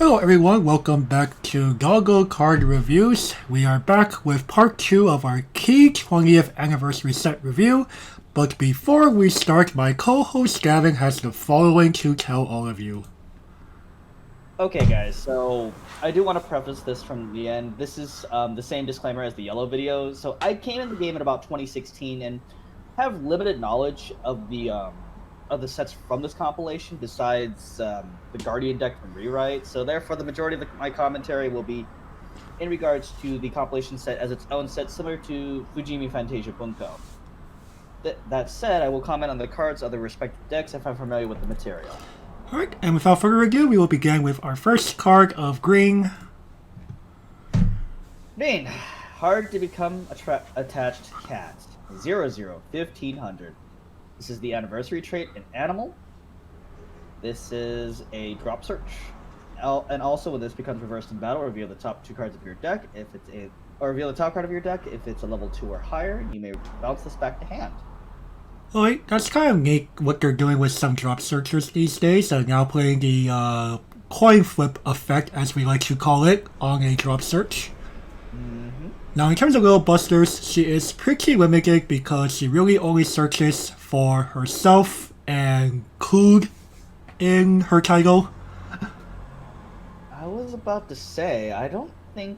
Hello everyone, welcome back to Goggle Card Reviews. We are back with part 2 of our key 20th anniversary set review. But before we start, my co-host Gavin has the following to tell all of you. Okay guys, so I do want to preface this from the end. This is the same disclaimer as the yellow video. So I came in the game in about 2016 and have limited knowledge of the sets from this compilation besides the Guardian deck from Rewrite. So therefore the majority of my commentary will be in regards to the compilation set as its own set, similar to Fujimi Fantasia Bunko. That said, I will comment on the cards of the respective decks if I'm familiar with the material. Alright, and without further ado, we will begin with our first card of green. Green. Hard to become attached cat. 00-1500. This is the anniversary trait in Animal. This is a drop search. And also when this becomes reversed in battle, reveal the top two cards of your deck. Reveal the top card of your deck. If it's a level 2 or higher, you may bounce this back to hand. Alright, that's kind of neat what they're doing with some drop searchers these days. They're now playing the coin flip effect, as we like to call it, on a drop search. Now in terms of Little Busters, she is pretty limited because she really only searches for herself and Cood in her title. I was about to say, I don't think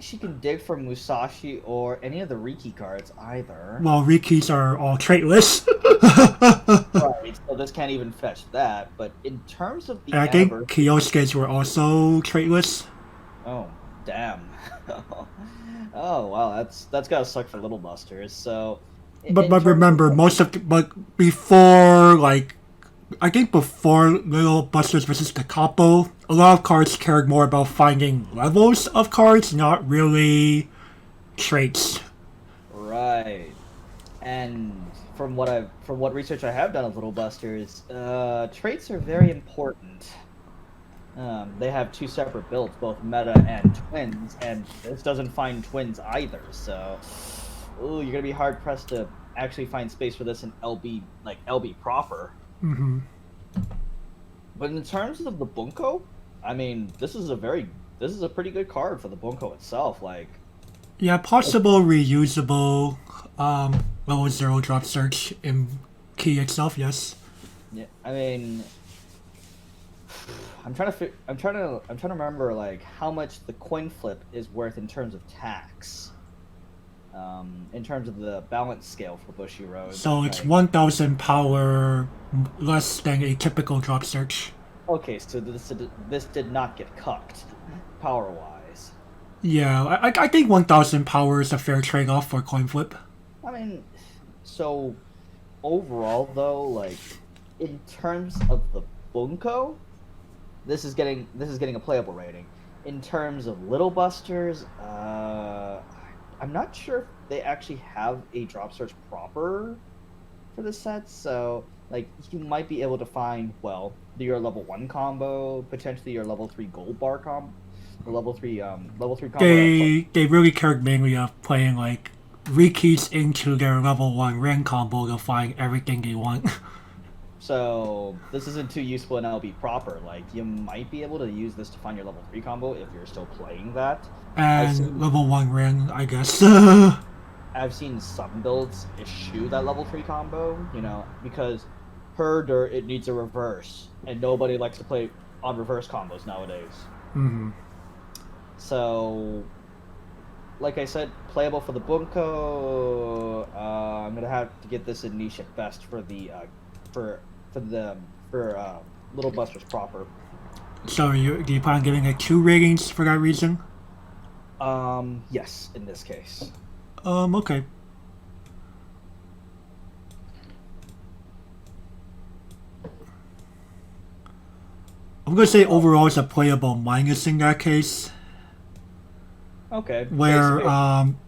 she can dig for Musashi or any of the Riki cards either. Well, Rikis are all traitless. Right, so this can't even fetch that. But in terms of the I think Kyosuke's were also traitless. Oh, damn. Oh, wow, that's gotta suck for Little Busters. So, but remember, before, like, I think before Little Busters versus the Capo, a lot of cards cared more about finding levels of cards, not really traits. Right. And from what research I have done of Little Busters, traits are very important. They have two separate builds, both meta and twins, and this doesn't find twins either. So, you're gonna be hard pressed to actually find space for this in LB proper. Mm-hmm. But in terms of the Bunko, I mean, this is a pretty good card for the Bunko itself. Like, yeah, possible reusable level 0 drop search in key itself. Yes. Yeah, I mean, I'm trying to remember like how much the coin flip is worth in terms of tax. In terms of the balance scale for Bushiroad. So it's 1,000 power less than a typical drop search. Okay, so this did not get cucked, power-wise. Yeah, I think 1,000 power is a fair trade-off for coin flip. I mean, so overall though, like in terms of the Bunko, this is getting a playable rating. In terms of Little Busters, I'm not sure if they actually have a drop search proper for this set, so like you might be able to find your level 1 combo, potentially your level 3 gold bar combo, or level 3 combo. They really cared mainly of playing like Rikis into their level 1 ring combo to find everything they want. So this isn't too useful in LB proper. Like you might be able to use this to find your level 3 combo if you're still playing that. And level 1 ring, I guess. I've seen some builds eschew that level 3 combo, because it needs a reverse, and nobody likes to play on reverse combos nowadays. Mm-hmm. So, like I said, playable for the Bunko. I'm gonna have to get this in niche at best for the Little Busters proper. So do you plan on giving it 2 ratings for that reason? Yes, in this case. Okay. I'm gonna say overall it's a playable minus in that case. Okay. Where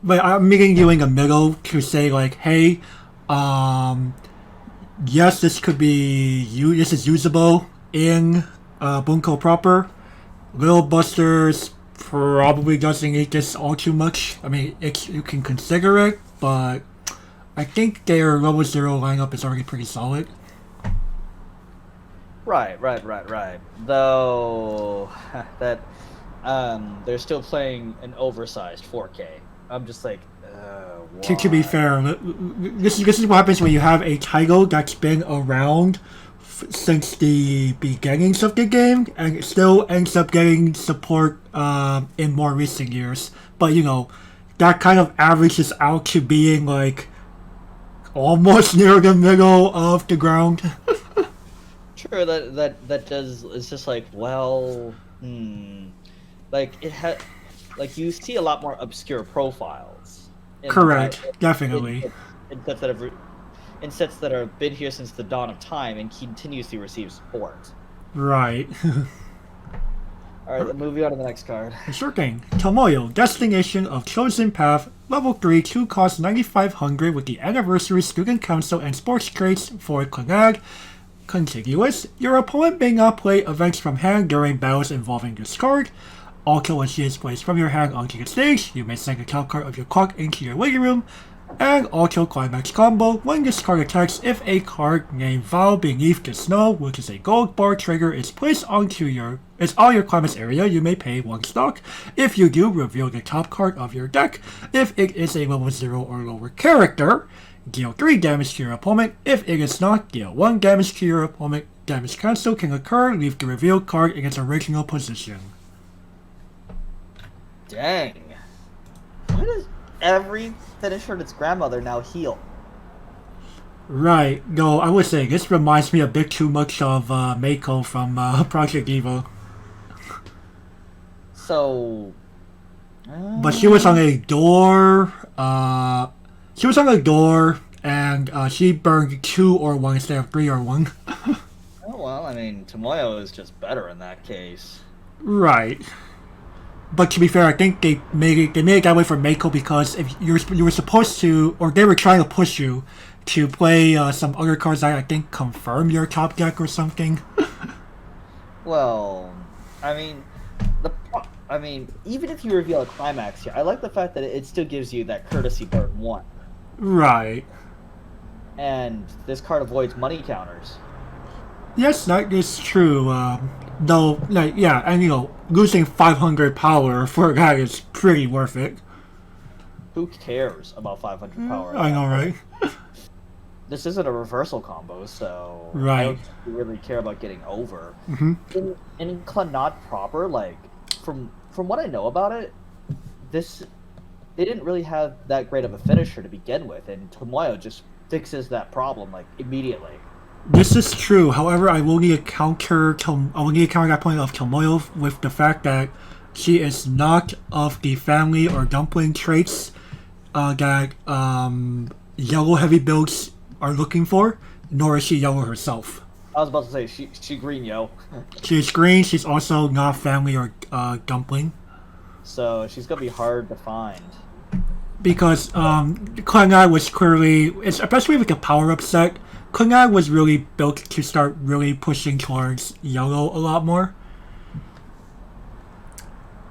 but I'm meeting you in the middle to say like, hey, yes, this is usable in Bunko proper. Little Busters probably doesn't need this all too much. I mean, you can consider it, but I think their level 0 lineup is already pretty solid. Right. Though that they're still playing an oversized 4K. I'm just like, To be why? fair, this is what happens when you have a title that's been around since the beginnings of the game, and it still ends up getting support in more recent years. But you know, that kind of averages out to being like almost near the middle of the ground. Sure, that does. It's just like, well, like it had, like you see a lot more obscure profiles Correct, in, definitely. in sets that have in sets that have been here since the dawn of time and continuously receive support. Right. All right, moving on to the next card. Sure thing. Tomoyo, Destination of Chosen Path, Level 3, 2 cost 9,500 with the Anniversary Student Council and Sports Traits for Clanag. Contiguous. Your opponent may not play events from hand during battles involving discard. Also, when she is placed from your hand onto the stage, you may send a top card of your clock into your waiting room. And also climax combo, when this card attacks, if a card named Val beneath the snow, which is a gold bar trigger, is placed on your climax area, you may pay 1 stock. If you do, reveal the top card of your deck. If it is a level 0 or lower character, deal 3 damage to your opponent. If it is not, deal 1 damage to your opponent. Damage cancel can occur, leave the revealed card in its original position. Dang. Why does every finisher and its grandmother now heal? Right, no, I would say this reminds me a bit too much of Mako from Project Evo. So... But she was on a door, and she burned 2 or 1 instead of 3 or 1. Oh, well, I mean, Tomoyo is just better in that case. Right. But to be fair, I think they made it that way for Mako because if you were supposed to, or they were trying to push you to play some other cards that I think confirm your top deck or something. Well, I mean, even if you reveal a climax here, I like the fact that it still gives you that courtesy burn 1. Right. And this card avoids money counters. Yes, that is true. Though, like, yeah, and you know, losing 500 power for that is pretty worth it. Who cares about 500 power? I know, right? This isn't a reversal combo, so Right. I don't really care about getting over. Mm-hmm. In Kanata proper, like from what I know about it, they didn't really have that great of a finisher to begin with, and Tomoyo just fixes that problem like immediately. This is true. However, I will need to counter that point of Tomoyo with the fact that she is not of the family or dumpling traits that yellow heavy builds are looking for, nor is she yellow herself. I was about to say she green, yo. She's green. She's also not family or dumpling. So she's gonna be hard to find. Because Klanai was clearly, especially with the power-up set, Klanai was really built to start really pushing towards yellow a lot more.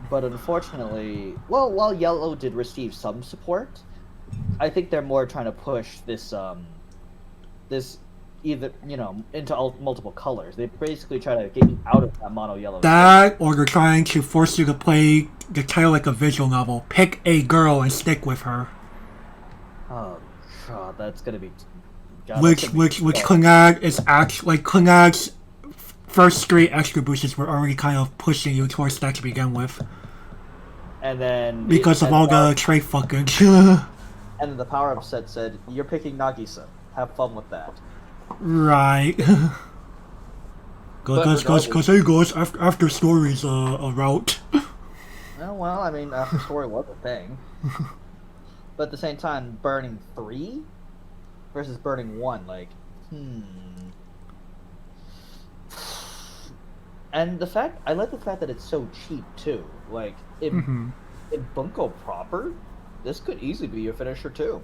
But unfortunately, well, while yellow did receive some support, I think they're more trying to push this either, you know, into multiple colors. They basically try to get you out of that mono yellow. That, or they're trying to force you to play the title like a visual novel. Pick a girl and stick with her. Oh god, that's gonna be. Which Klanag is actually, like, Klanag's first 3 extra boosters were already kind of pushing you towards that to begin with. And then because of all the trade fucking. And then the power up set said, "You're picking Nagisa. Have fun with that." Right. Cause hey guys, after story's a route. Well, I mean, after story was a thing. But at the same time, burning 3 versus burning 1, like, And I like the fact that it's so cheap too. Like in Bunko proper, this could easily be your finisher too.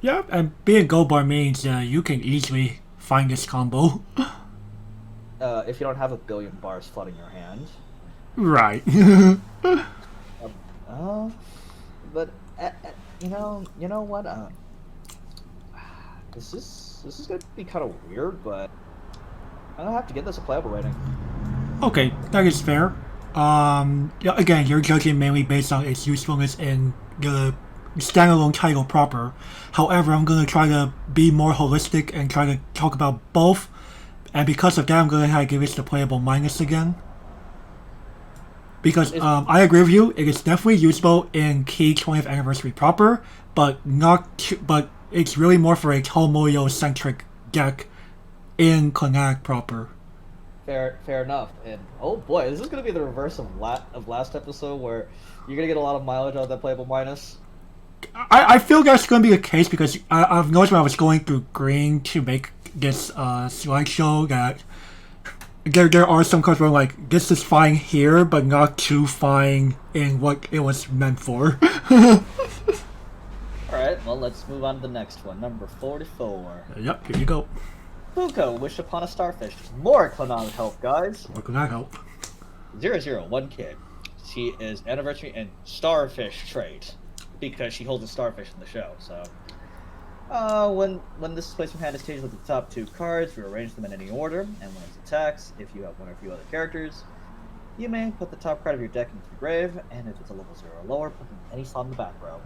Yeah, and being gold bar means you can easily find this combo. If you don't have a billion bars flooding your hand. Right. But you know what? This is gonna be kind of weird, but I'm gonna have to give this a playable rating. Okay, that is fair. Yeah, again, you're judging mainly based on its usefulness in the standalone title proper. However, I'm gonna try to be more holistic and try to talk about both. And because of that, I'm gonna have to give it the playable minus again. Because I agree with you, it is definitely useful in Key 20th Anniversary proper, but but it's really more for a Tomoyo centric deck in Clannad proper. Fair enough. And oh boy, this is gonna be the reverse of last episode, where you're gonna get a lot of mileage out of that playable minus. I feel that's going to be the case because I've noticed when I was going through Green to make this slideshow that there are some cards where like this is fine here, but not too fine in what it was meant for. Alright, well let's move on to the next one, number 44. Yep, here you go. Fuuko, wish upon a starfish. More Clannad help, guys. What can I help? 001 kid. She is anniversary and starfish trait, because she holds a starfish in the show, so. When this displays from hand is changed with the top 2 cards, we arrange them in any order, and when it attacks, if you have one or a few other characters, you may put the top card of your deck into the grave, and if it's a level 0 or lower, put them in any slot in the back row.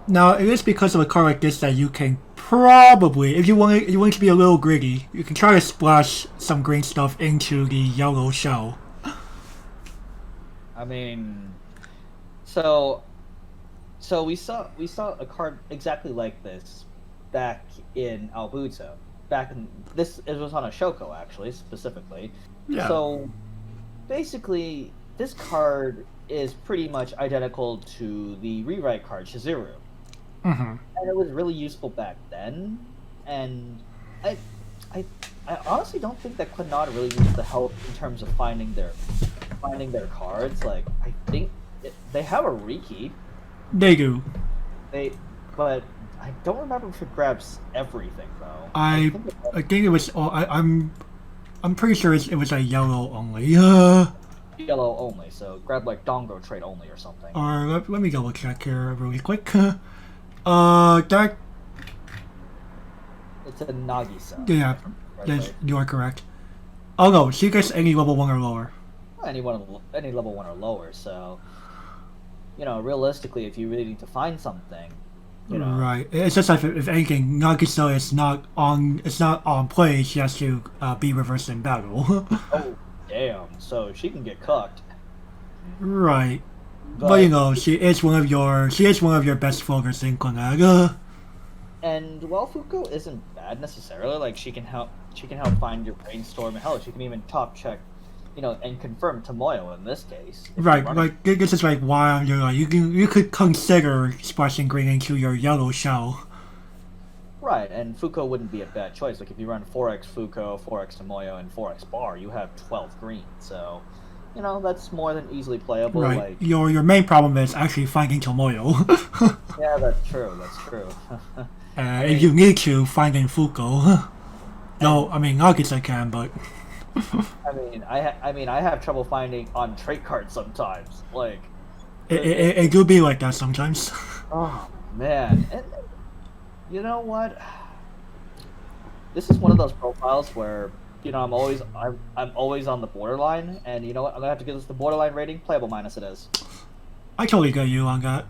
Now, it is because of a card like this that you can probably, if you want it to be a little gritty, you can try to splash some green stuff into the yellow shell. I mean, so we saw a card exactly like this back in Albuto. It was on a Shoko actually, specifically. Yeah. So basically, this card is pretty much identical to the rewrite card Shizuru. Mm-hmm. And it was really useful back then. And I honestly don't think that Clannad really needs the help in terms of finding their cards. Like, I think they have a Riki. They do. But I don't remember if it grabs everything though. I think it was. I'm pretty sure it was a yellow only. Yellow only, so grab like Dongo trait only or something. Let me double check here really quick. That. It's a Nagisa. Yeah, yes, you are correct. Oh no, she gets any level 1 or lower. Any level 1 or lower, so. You know, realistically, if you really need to find something, you know. Right. It's just like if anything, Nagisa is not on play. She has to be reversed in battle. Oh, damn! So she can get cooked. Right. But you know, she is one of your best floaters in Clannad. And while Fuuko isn't bad necessarily, like she can help find your brainstorm. Hell, she can even top check. You know, and confirm Tomoyo in this case. Right, like this is like why you're like you could consider splashing green into your yellow shell. Right, and Fuuko wouldn't be a bad choice. Like if you run 4x Fuuko, 4x Tomoyo, and 4x Bar, you have 12 green. So, you know, that's more than easily playable. Right. Like Your main problem is actually finding Tomoyo. Yeah, that's true. That's true. If you need to, finding Fuuko. No, I mean Nagisa can, but. I mean, I have trouble finding on trait cards sometimes. Like, it do be like that sometimes. Oh man, and you know what? This is one of those profiles where you know I'm always on the borderline, and you know what? I'm gonna have to give this the borderline rating. Playable minus it is. I totally get you on that.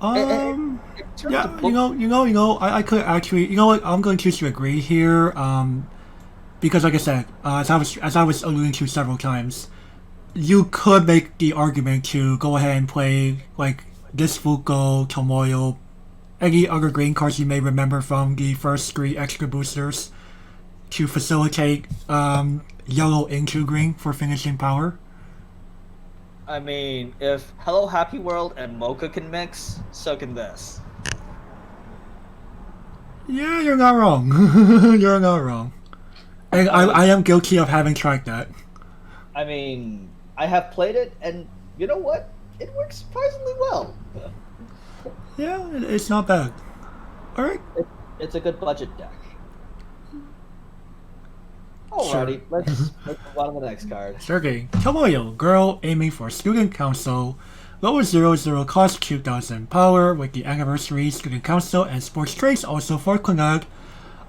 Yeah, you know, I could actually, you know what, I'm going to choose to agree here, because like I said, as I was alluding to several times, you could make the argument to go ahead and play, like, this Fuuko, Tomoyo, any other green cards you may remember from the first 3 extra boosters, to facilitate, yellow into green for finishing power. I mean, if Hello Happy World and Mocha can mix, so can this. Yeah, you're not wrong. You're not wrong. And I am guilty of having tried that. I mean, I have played it, and you know what? It works surprisingly well. Yeah, it's not bad. Alright. It's a good budget deck. Alrighty, Sure. let's move on to the next card. Sure game. Tomoyo, girl aiming for student council. Lower 0/0 cost 2,000 power with the anniversary student council and sports traits also for Clannad.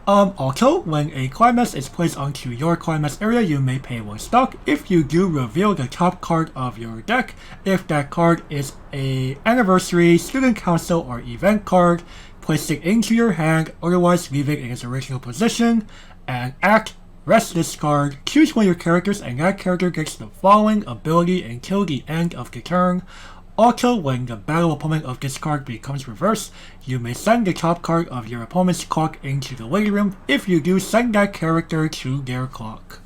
Also, when a climax is placed onto your climax area, you may pay 1 stock. If you do, reveal the top card of your deck. If that card is a anniversary, student council, or event card, place it into your hand, otherwise leave it in its original position. And act, rest this card, choose one of your characters, and that character gets the following ability until the end of the turn. Also, when the battle opponent of this card becomes reversed, you may send the top card of your opponent's clock into the waiting room. If you do, send that character to their clock.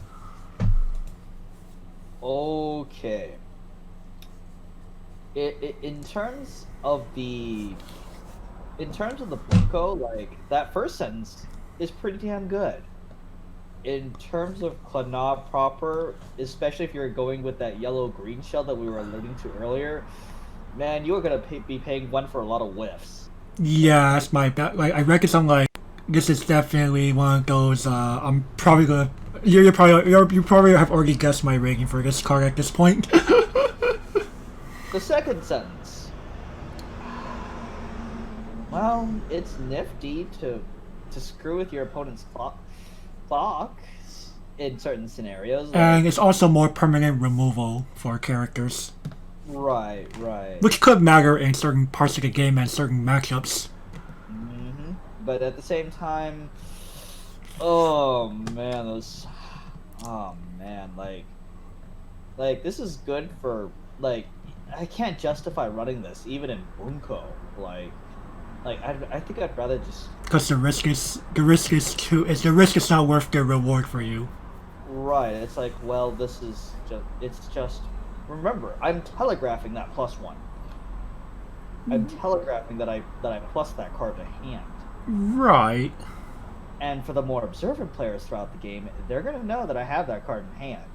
Okay. In terms of the Fuuko, like, that first sentence is pretty damn good. In terms of Kanata proper, especially if you're going with that yellow-green shell that we were alluding to earlier, man, you're gonna be paying 1 for a lot of whiffs. Yeah, that's my bad. Like, I reckon I'm like, this is definitely one of those. I'm probably gonna. You probably have already guessed my rating for this card at this point. The second sentence. Well, it's nifty to screw with your opponent's clock in certain scenarios. And it's also more permanent removal for characters. Right. Which could matter in certain parts of the game and certain matchups. Mm-hmm. But at the same time, oh man, like this is good for, like, I can't justify running this even in Bunko. Like I think I'd rather just, because the risk is not worth the reward for you. Right. It's like, well, it's just. Remember, I'm telegraphing that +1. I'm telegraphing that I plus that card to hand. Right. And for the more observant players throughout the game, they're gonna know that I have that card in hand.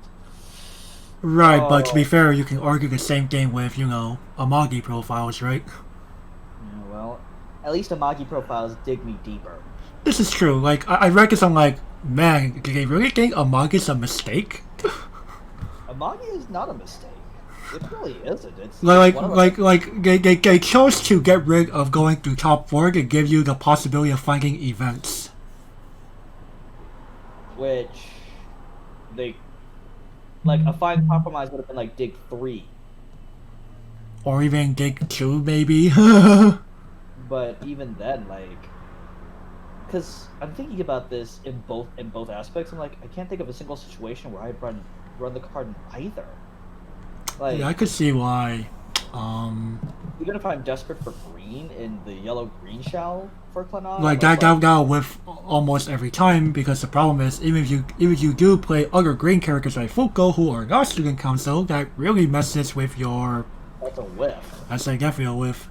Right, but to be fair, you can argue the same thing with, Amagi profiles, right? Yeah, well, at least Amagi profiles dig me deeper. This is true. Like, I reckon I'm like, man, do they really think Amagi's a mistake? Amagi is not a mistake. It really isn't. It's they chose to get rid of going through top 4 to give you the possibility of finding events. Which they, like, a fine compromise would have been like dig 3. Or even dig 2, maybe. But even then, like, because I'm thinking about this in both aspects. I'm like, I can't think of a single situation where I'd run the card in either. Like, yeah, I could see why. Even if I'm desperate for green in the yellow-green shell for Kanata, like that'll whiff almost every time, because the problem is, even if you do play other green characters like Fuuko who are not student council, that really messes with your. That's a whiff. That's definitely a whiff.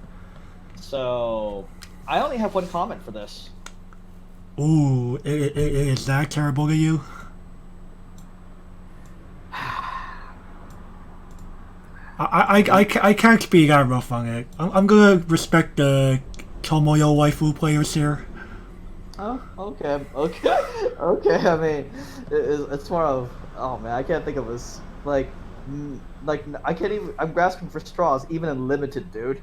So, I only have one comment for this. Ooh, it is that terrible to you? I can't be that rough on it. I'm gonna respect the Tomoyo waifu players here. Oh, okay. I mean, it's more of, oh man, I can't think of this. Like I can't even. I'm grasping for straws even in limited, dude.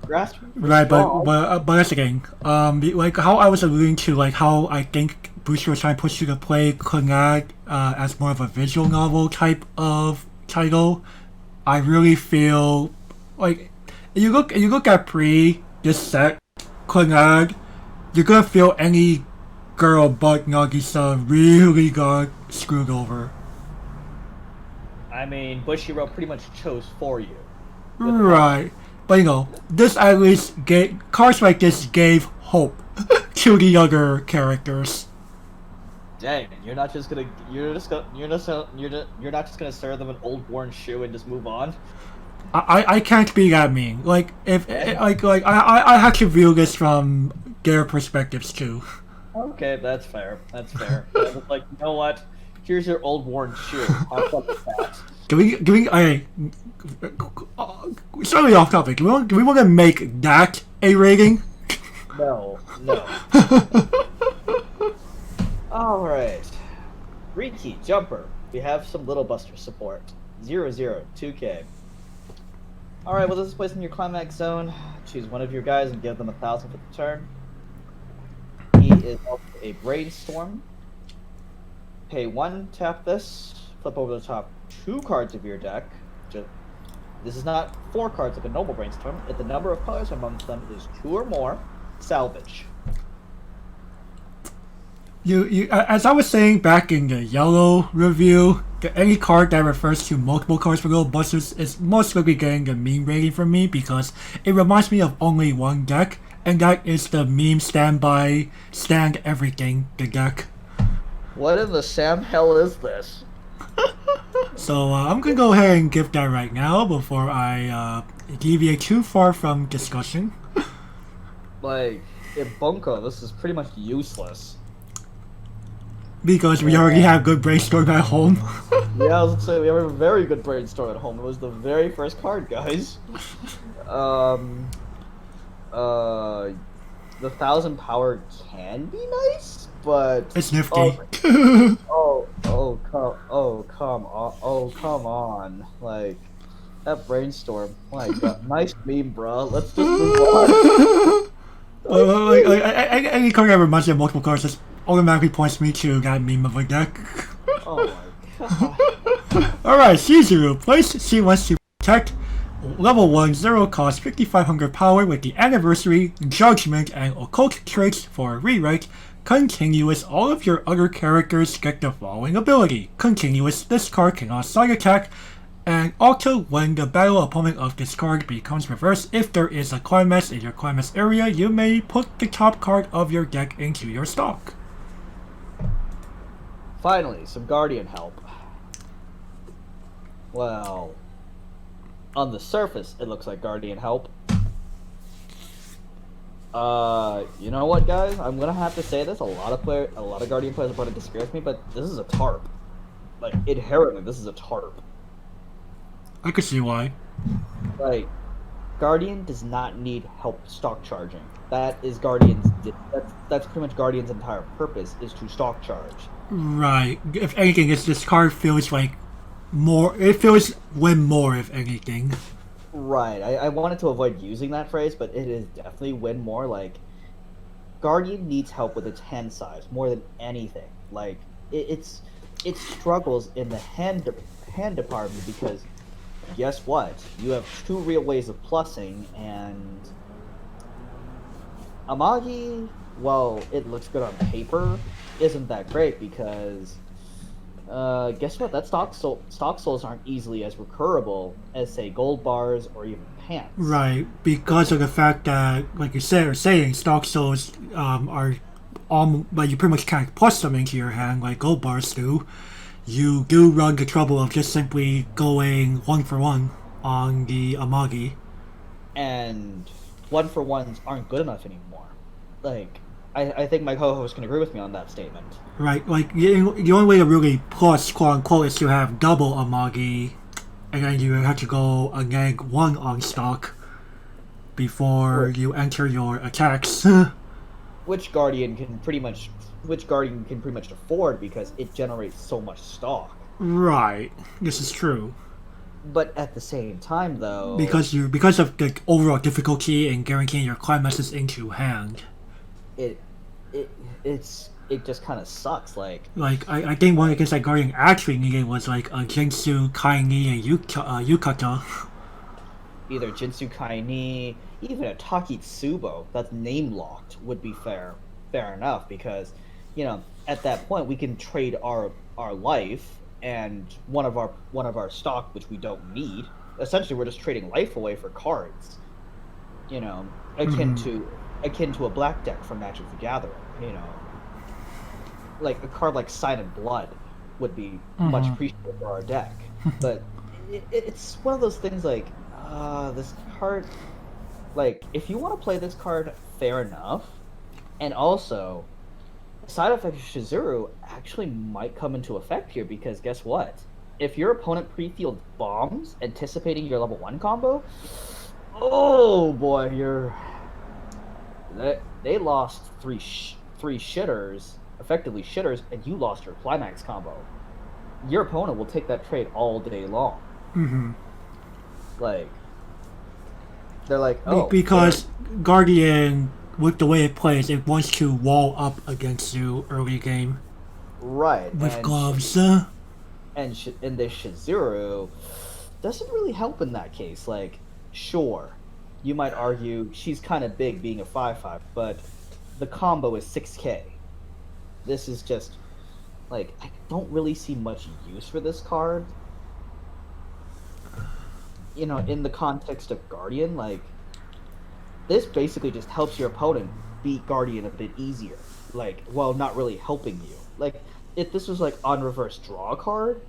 Right, but that's the thing. Like how I was alluding to, like how I think Booster was trying to push you to play Kanata as more of a visual novel type of title. I really feel like you look at this set Kanata, you're gonna feel any girl but Nagisa really got screwed over. I mean, Bushiroad pretty much chose for you. Right. But this at least cards like this gave hope to the other characters. Dang, you're not just gonna serve them an old worn shoe and just move on. I can't be that mean. Like I have to view this from their perspectives too. Okay, that's fair. Like, you know what? Here's your old worn shoe. Have fun with that. Do we slightly off topic. Do we want to make that a rating? No. Alright. Riki, Jumper. We have some Little Buster support. 002K. Alright, well, this is placed in your climax zone. Choose one of your guys and give them 1,000 for the turn. He is also a Brainstorm. Pay 1, tap this, flip over the top 2 cards of your deck. This is not 4 cards like a normal Brainstorm. If the number of colors amongst them is 2 or more, salvage. You, as I was saying back in the yellow review, any card that refers to multiple cards for gold busters is most likely getting a meme rating from me because it reminds me of only one deck, and that is the meme standby, stand everything, the deck. What in the Sam hell is this? So I'm gonna go ahead and give that right now before I deviate too far from discussion. Like, in Bunko, this is pretty much useless. Because we already have good brainstorm at home. Yeah, I was gonna say, we have a very good Brainstorm at home. It was the very first card, guys. The 1,000 power can be nice, but It's nifty. Come on. Like, that Brainstorm, my god. Nice meme, bro. Let's just move on. Any card that reminds me of multiple cards just automatically points me to that meme of a deck. Oh my god. Alright, Shizuru. Place she wants to protect. Level 1, 0 cost, 5,500 power with the Anniversary, Judgment, and Occult traits for rewrite. Continuous, all of your other characters get the following ability. Continuous, this card cannot side attack. And also, when the battle opponent of this card becomes reversed, if there is a climax in your climax area, you may put the top card of your deck into your stock. Finally, some Guardian help. Well, on the surface, it looks like Guardian help. You know what, guys? I'm gonna have to say this. A lot of Guardian players are going to disagree with me, but this is a tarp. Like, inherently, this is a tarp. I could see why. Like, Guardian does not need help stock charging. That is Guardian's. That's pretty much Guardian's entire purpose, is to stock charge. Right. If anything, this card feels like more. It feels win more, if anything. Right. I wanted to avoid using that phrase, but it is definitely win more. Like, Guardian needs help with its hand size more than anything. Like, it struggles in the hand department because guess what? You have 2 real ways of plussing, and Amagi, well, it looks good on paper, isn't that great because guess what? That stock souls aren't easily as recurable as, say, gold bars or even pants. Right, because of the fact that, like you said, or saying stock souls are but you pretty much can't plus them into your hand like gold bars do. You do run the trouble of just simply going 1-for-1 on the Amagi. And 1-for-1s aren't good enough anymore. Like, I think my co-host can agree with me on that statement. Right, like, the only way to really plus, quote-unquote, is to have double Amagi, and then you have to go a neg 1 on stock before you enter your attacks. Which Guardian can pretty much afford because it generates so much stock. Right, this is true. But at the same time, though, because of the overall difficulty in guaranteeing your climaxes into hand, it just kind of sucks. Like I think one against that Guardian actually needed was like a Jinsu, Kaini, and Yukata. Either Jinsu, Kaini, even a Takitsubo that's name locked would be fair enough because, you know, at that point we can trade our life and one of our stock, which we don't need. Essentially, we're just trading life away for cards. You know, akin to a black deck from Magic the Gathering. You know, like a card like Sign of Blood would be much appreciated for our deck. But it's one of those things like this card. Like, if you want to play this card, fair enough. And also, side effect of Shizuru actually might come into effect here because guess what? If your opponent pre-field bombs, anticipating your level 1 combo, oh boy, they lost three shitters, effectively shitters, and you lost your climax combo. Your opponent will take that trade all day long. Mm-hmm. Like, they're like, oh, because Guardian with the way it plays, it wants to wall up against you early game Right. with And gloves. and the Shizuru doesn't really help in that case. Like, sure, you might argue she's kind of big being a 5/5, but the combo is 6K. This is just like I don't really see much use for this card. You know, in the context of Guardian, like this basically just helps your opponent beat Guardian a bit easier. Like, while not really helping you. Like, if this was like on reverse draw card,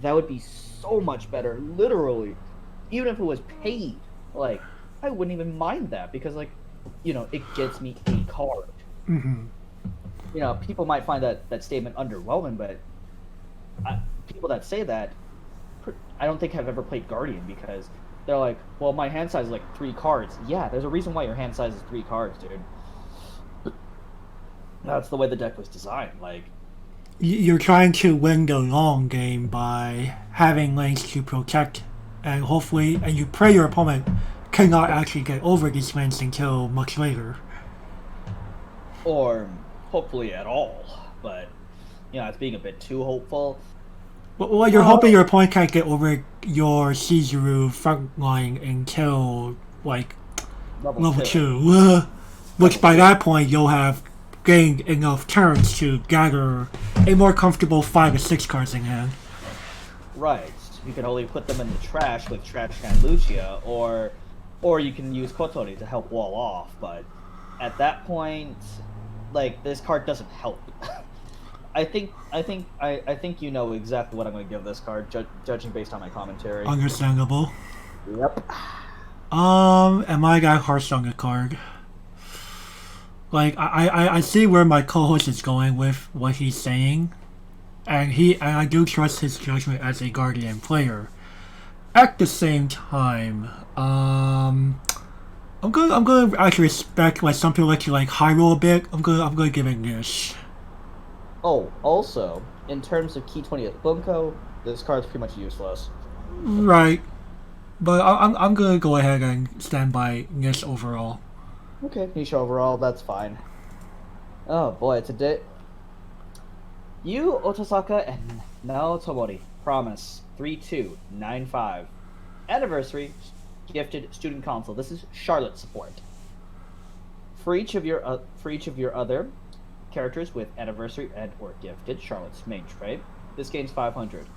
that would be so much better. Literally, even if it was paid, like I wouldn't even mind that because, like, you know, it gets me a card. Mm-hmm. You know, people might find that statement underwhelming, but people that say that, I don't think have ever played Guardian because they're like, well, my hand size is like 3 cards. Yeah, there's a reason why your hand size is 3 cards, dude. That's the way the deck was designed. Like, You're trying to win the long game by having lanes to protect, and hopefully, and you pray your opponent cannot actually get over these lanes until much later. or hopefully at all. But, you know, it's being a bit too hopeful. Well, you're hoping your opponent can't get over your Shizuru front line until, like, level 2. Which by that point, you'll have gained enough turns to gather a more comfortable 5 to 6 cards in hand. Right. You can only put them in the trash with Trash Can Lucia, or you can use Kotori to help wall off, but at that point, like, this card doesn't help. I think you know exactly what I'm going to give this card, judging based on my commentary. Understandable. Yep. Am I got harsh on the card? Like, I see where my co-host is going with what he's saying, and I do trust his judgment as a Guardian player. At the same time, I'm gonna actually respect, like, some people like to like high roll a bit. I'm gonna give it this. Oh, also, in terms of Key 20th Bunko, this card's pretty much useless. Right, but I'm gonna go ahead and stand by this overall. Okay, niche overall, that's fine. Oh boy, today... You, Otosaka, and now Tomori. Promise. 3295. Anniversary. Gifted student console. This is Charlotte support. For each of your other characters with anniversary and or gifted Charlotte's main trait, this gains 500.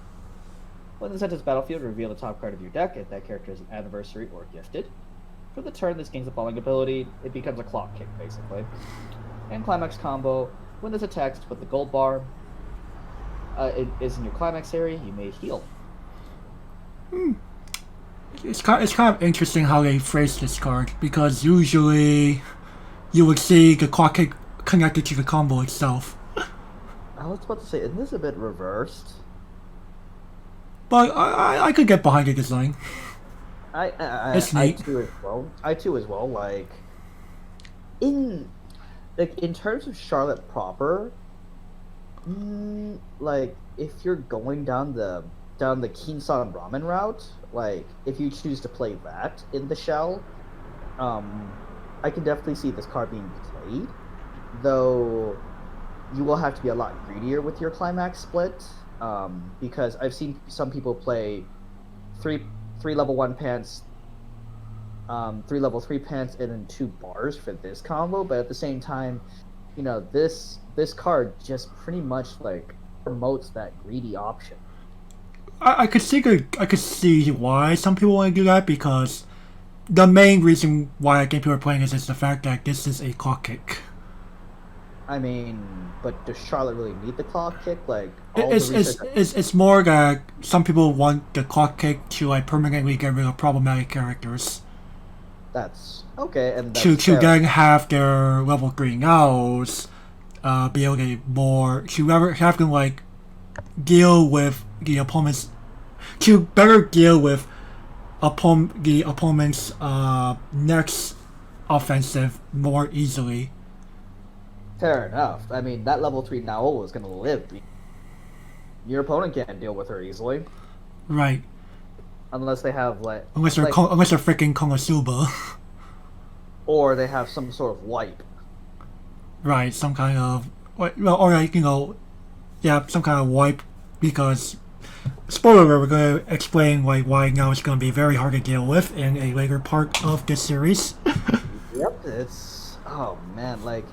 When this enters battlefield, reveal the top card of your deck if that character is an anniversary or gifted. For the turn, this gains the following ability. It becomes a clock kick, basically. And climax combo. When this attacks with the gold bar, it is in your climax area, you may heal. It's kind of interesting how they phrase this card, because usually you would see the clock kick connected to the combo itself. I was about to say, isn't this a bit reversed? But I could get behind the design. It's I neat. too as well. Like in terms of Charlotte proper, like if you're going down the Kinsan Ramen route, like if you choose to play that in the shell, I can definitely see this card being played. Though you will have to be a lot greedier with your climax split, because I've seen some people play three level 1 pants, 3 level 3 pants, and then 2 bars for this combo. But at the same time, you know, this card just pretty much like promotes that greedy option. I could see why some people want to do that, because the main reason why I think people are playing this is the fact that this is a clock kick. I mean, but does Charlotte really need the clock kick? Like, it's more that some people want the clock kick to like permanently get rid of problematic characters. That's okay, and that's to then have their level 3 nows be able to have them like deal with the opponent's the opponent's next offensive more easily. Fair enough. I mean, that level 3 Naol is going to live. Your opponent can't deal with her easily. Right. Unless they have, like... Unless they're freaking Konosuba. or they have some sort of wipe. Right, some kind of, well, or like, yeah, some kind of wipe, because spoiler alert, we're going to explain like why now it's going to be very hard to deal with in a later part of this series. Yep, it's oh man, like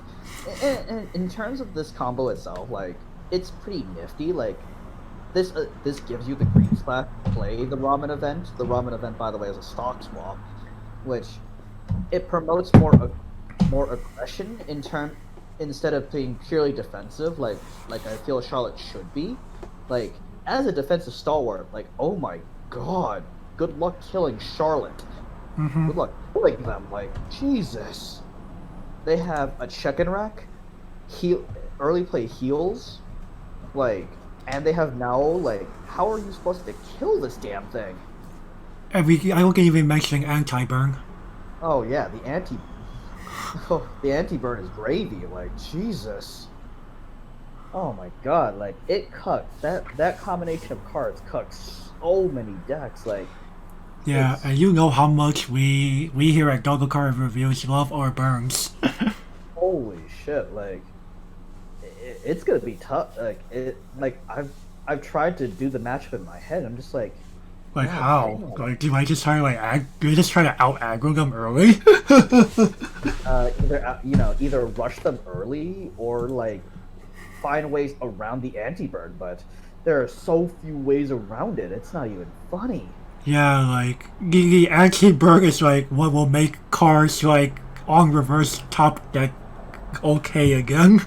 in terms of this combo itself, like it's pretty nifty. Like this gives you the green splash to play the ramen event. The ramen event, by the way, is a stock swap, which it promotes more aggression instead of being purely defensive. Like I feel Charlotte should be. Like as a defensive stalwart, like oh my god, good luck killing Charlotte. Mm-hmm. Good luck killing them. Like Jesus, they have a check-in rack, early play heals, like, and they have now like, how are you supposed to kill this damn thing? I don't even mention anti-burn. Oh yeah, the anti-burn is gravy. Like Jesus. Oh my god, like it cucks that combination of cards cucks so many decks. Like Yeah, and you know how much we here at Double Card Reviews love our burns. holy shit, like it's gonna be tough. Like I've tried to do the matchup in my head. I'm just like, Like God how? damn. Like do I just try to do you just try to out aggro them early? Either rush them early or like find ways around the anti-burn, but there are so few ways around it. It's not even funny. Yeah, like the anti-burn is like what will make cards like on reverse top deck okay again.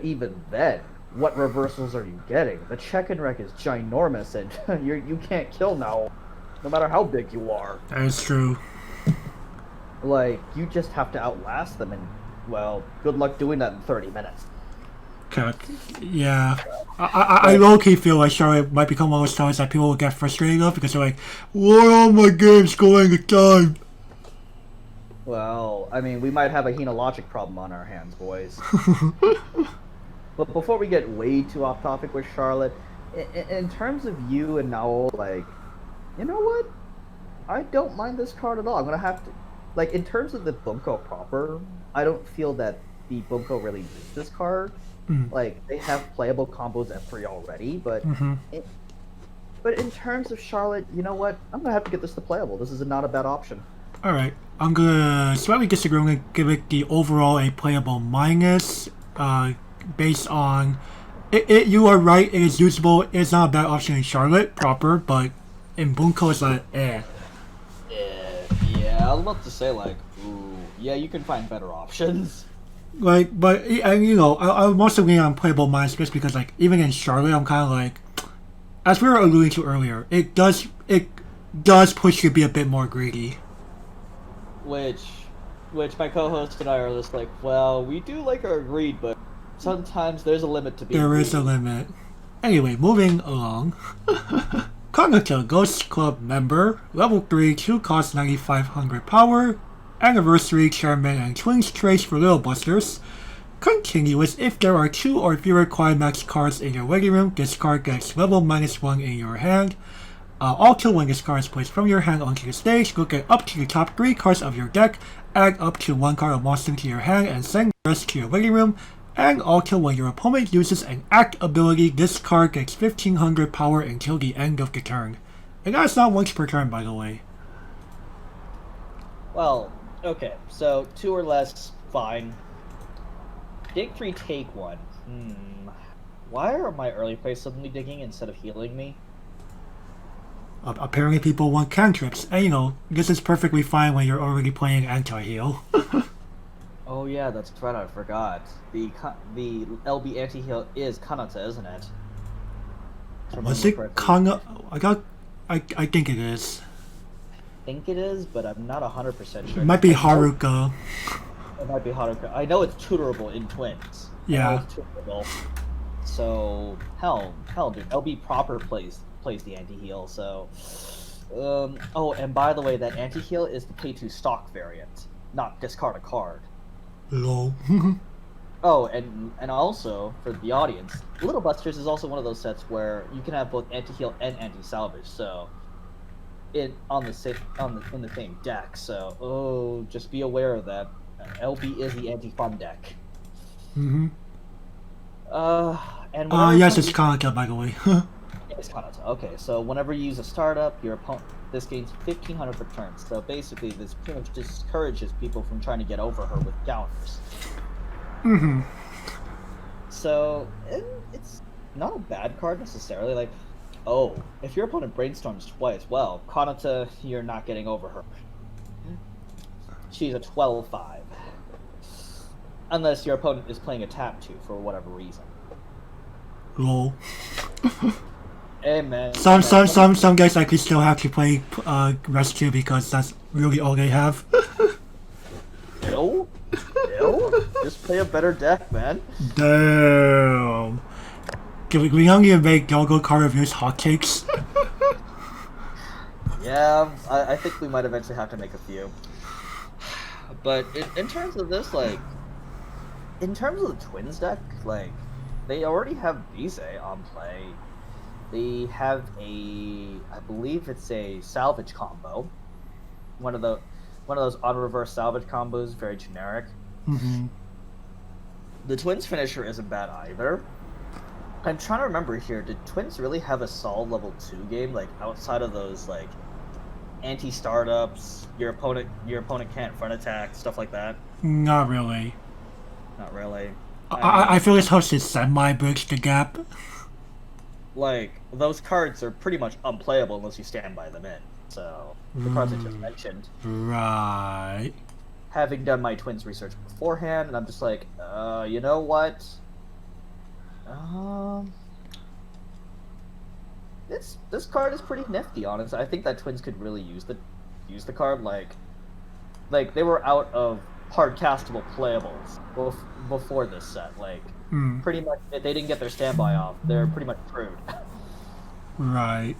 Even then, what reversals are you getting? The check-in wreck is ginormous, and you can't kill now, no matter how big you are. That is true. Like you just have to outlast them, and well, good luck doing that in 30 minutes. Okay. Yeah. I low-key feel like Charlotte might become one of those cards that people will get frustrated of because they're like, why are my games going at time? Well, I mean, we might have a Hina logic problem on our hands, boys. But before we get way too off topic with Charlotte, in terms of you and Naol, like, you know what? I don't mind this card at all. I'm gonna have to, like, in terms of the Bunko proper, I don't feel that the Bunko really needs this card. Like, they have playable combos at 3 already, but but in terms of Charlotte, you know what? I'm gonna have to get this to playable. This is not a bad option. Alright, I'm gonna slightly disagree. I'm gonna give it the overall a playable minus, based on it. You are right, it is usable. It's not a bad option in Charlotte proper, but in Bunko it's like Yeah, I was about to say, like, ooh, yeah, you can find better options. Like, but and I'm mostly leaning on playable minus just because like even in Charlotte I'm kind of like, as we were alluding to earlier, it does push you to be a bit more greedy. Which my co-host and I are just like, well, we do like our greed, but sometimes there's a limit to being There greedy. is a limit. Anyway, moving along. Kanata, Ghost Club member, level 3, 2 cost 9,500 power, anniversary, chairman, and twins trace for Little Busters. Continuous, if there are 2 or fewer climax cards in your waiting room, this card gets level -1 in your hand. Also, when this card is placed from your hand onto the stage, look at up to the top 3 cards of your deck, add up to 1 card of monster to your hand, and send the rest to your waiting room. And also, when your opponent uses an act ability, this card gets 1,500 power until the end of the turn. And that's not once per turn, by the way. Well, okay, so 2 or less, fine. Dig 3, take 1. Why are my early plays suddenly digging instead of healing me? Apparently people want cantrips, and this is perfectly fine when you're already playing anti-heal. Oh yeah, that's right, I forgot. The LB anti-heal is Kanata, isn't it? Was it Kanata? I think it is. I think it is, but I'm not 100% sure. It might be Haruka. It might be Haruka. I know it's tutorable in twins. Yeah. It's tutorable. So hell, dude. LB proper plays the anti-heal. So, oh, and by the way, that anti-heal is the pay to stock variant, not discard a card. Lol. Oh, and also for the audience, Little Busters is also one of those sets where you can have both anti-heal and anti-salvage. So, in the same deck. So just be aware of that. LB is the anti-farm deck. Mm-hmm. And whenever Yes, it's Kanata, by the way. it's Kanata. Okay, so whenever you use a startup, your opponent this gains 1,500 per turn. So basically, this pretty much discourages people from trying to get over her with counters. Mm-hmm. So it's not a bad card necessarily. Like, oh, if your opponent brainstorms twice, well, Kanata, you're not getting over her. She's a 12/5. Unless your opponent is playing a tap 2 for whatever reason. Lol. Hey man. Some guys actually still have to play Rest 2 because that's really all they have. No. Just play a better deck, man. Damn. We don't even make Go-Go card reviews hotcakes. Yeah, I think we might eventually have to make a few. But in terms of this, like, in terms of the Twins deck, like, they already have Bise on play. They have I believe it's a salvage combo. One of those on-reverse salvage combos, very generic. Mm-hmm. The Twins finisher isn't bad either. I'm trying to remember here, did Twins really have a solid level 2 game, like, outside of those, like, anti-startups, your opponent can't front attack, stuff like that? Not really. Not really. I feel it's supposed to semi-bridge the gap. Like, those cards are pretty much unplayable unless you stand by them in. So, the cards I just mentioned. Right. Having done my Twins research beforehand, and I'm just like, you know what? This card is pretty nifty, honestly. I think that Twins could really use the card. Like they were out of hard castable playables before this set. Like, pretty much, if they didn't get their standby off, they're pretty much screwed. Right.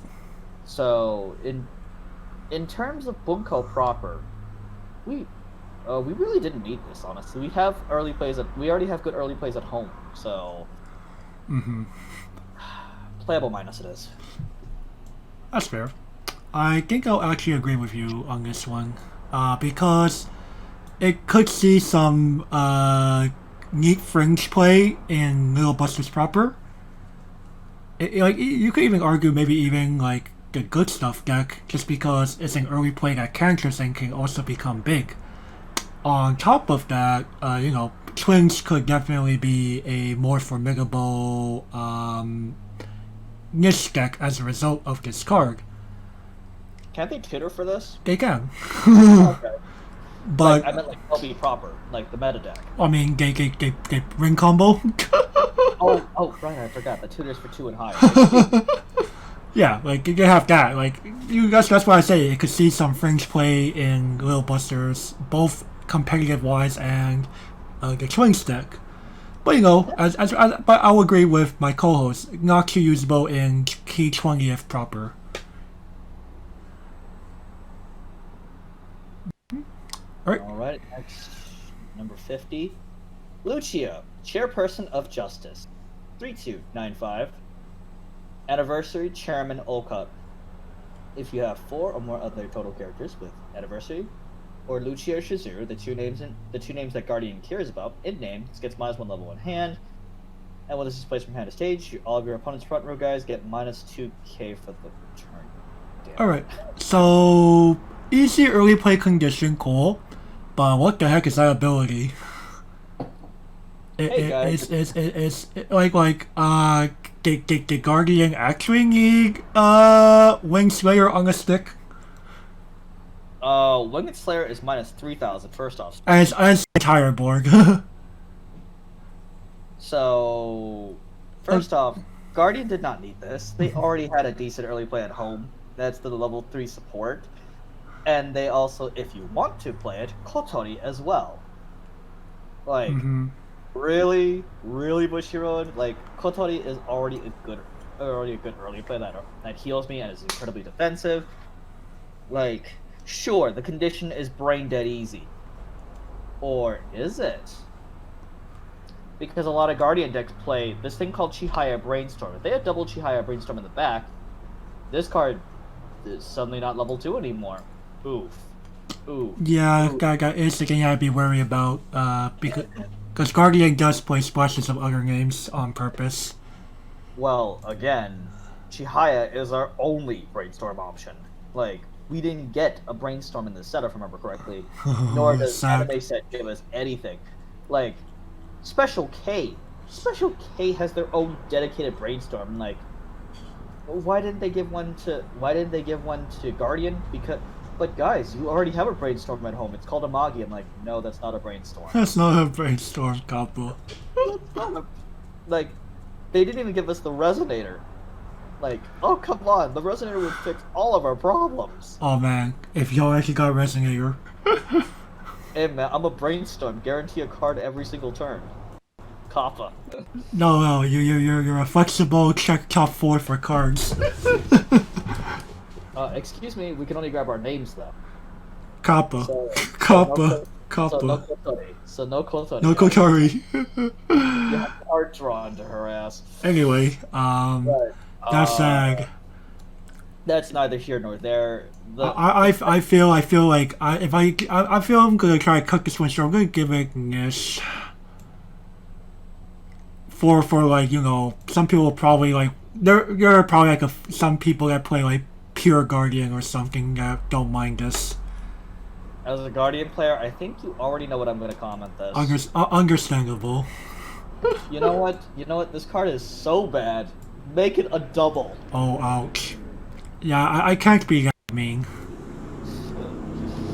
So in terms of Bunko proper, we really didn't need this, honestly. We already have good early plays at home, so playable minus it is. That's fair. I think I'll actually agree with you on this one, because it could see some neat fringe play in Little Busters proper. Like, you could even argue maybe even like the good stuff deck, just because it's an early play that characters and can also become big. On top of that, Twins could definitely be a more formidable niche deck as a result of this card. Can't they tutor for this? They can. Okay. But I meant like LB proper, like the meta deck. I mean, they ring combo. oh, right, I forgot. The tutors for 2 and higher. Yeah, like you have that. Like that's why I say it could see some fringe play in Little Busters, both competitive wise and the Twins deck. But but I'll agree with my co-host, not too usable in key 20th proper. Alright, next, number 50. Lucia, Chairperson of Justice. 3295. Anniversary, Chairman Olcup. If you have 4 or more other total characters with Anniversary, or Lucia or Shizuru, the two names that Guardian cares about, in name, this gets -1 level in hand. And when this is placed from hand to stage, all of your opponent's front row guys get -2k for the turn. Alright, so easy early play condition, cool. But what the heck is that ability? It's like the Guardian actually need Winged Slayer on a stick? Winged Slayer is -3,000 first off. As entire board. So, first off, Guardian did not need this. They already had a decent early play at home. That's the level 3 support. And they also, if you want to play it, Kotori as well. Like, really Bushiroad. Like, Kotori is already a good early play that heals me and is incredibly defensive. Like, sure, the condition is brain dead easy. Or is it? Because a lot of Guardian decks play this thing called Chihaya Brainstorm. If they had double Chihaya Brainstorm in the back, this card is suddenly not level 2 anymore. Oof. Ooh. Yeah, Ooh. it's the thing you gotta be worried about. Because Guardian does play splashes of other names on purpose. Well, again, Chihaya is our only brainstorm option. Like, we didn't get a brainstorm in this set, if I remember correctly. Nor does Sad. anime set give us anything. Like, Special K. Special K has their own dedicated brainstorm. Like, why didn't they give one to Guardian? But guys, you already have a brainstorm at home. It's called a Magi. I'm like, no, that's not a brainstorm. That's not a brainstorm, Kappa. Like, they didn't even give us the resonator. Like, oh come on, the resonator would fix all of our problems. Oh man, if y'all actually got a resonator. Hey man, I'm a brainstorm. Guarantee a card every single turn. Kappa. No, you're a flexible check top 4 for cards. Excuse me, we can only grab our names though. Kappa. So, Kappa. So no Kappa. Kotori. So no Kotori. No Kotori. You have a card drawn to her ass. Anyway, But, that's sad. That's neither here nor there. I feel like I feel I'm gonna try to cut this one short. I'm gonna give it this. For like, you know, some people probably like there are probably like some people that play like pure Guardian or something that don't mind this. As a Guardian player, I think you already know what I'm going to comment this. Understandable. You know what? This card is so bad. Make it a double. Oh, ouch. Yeah, I can't be that mean.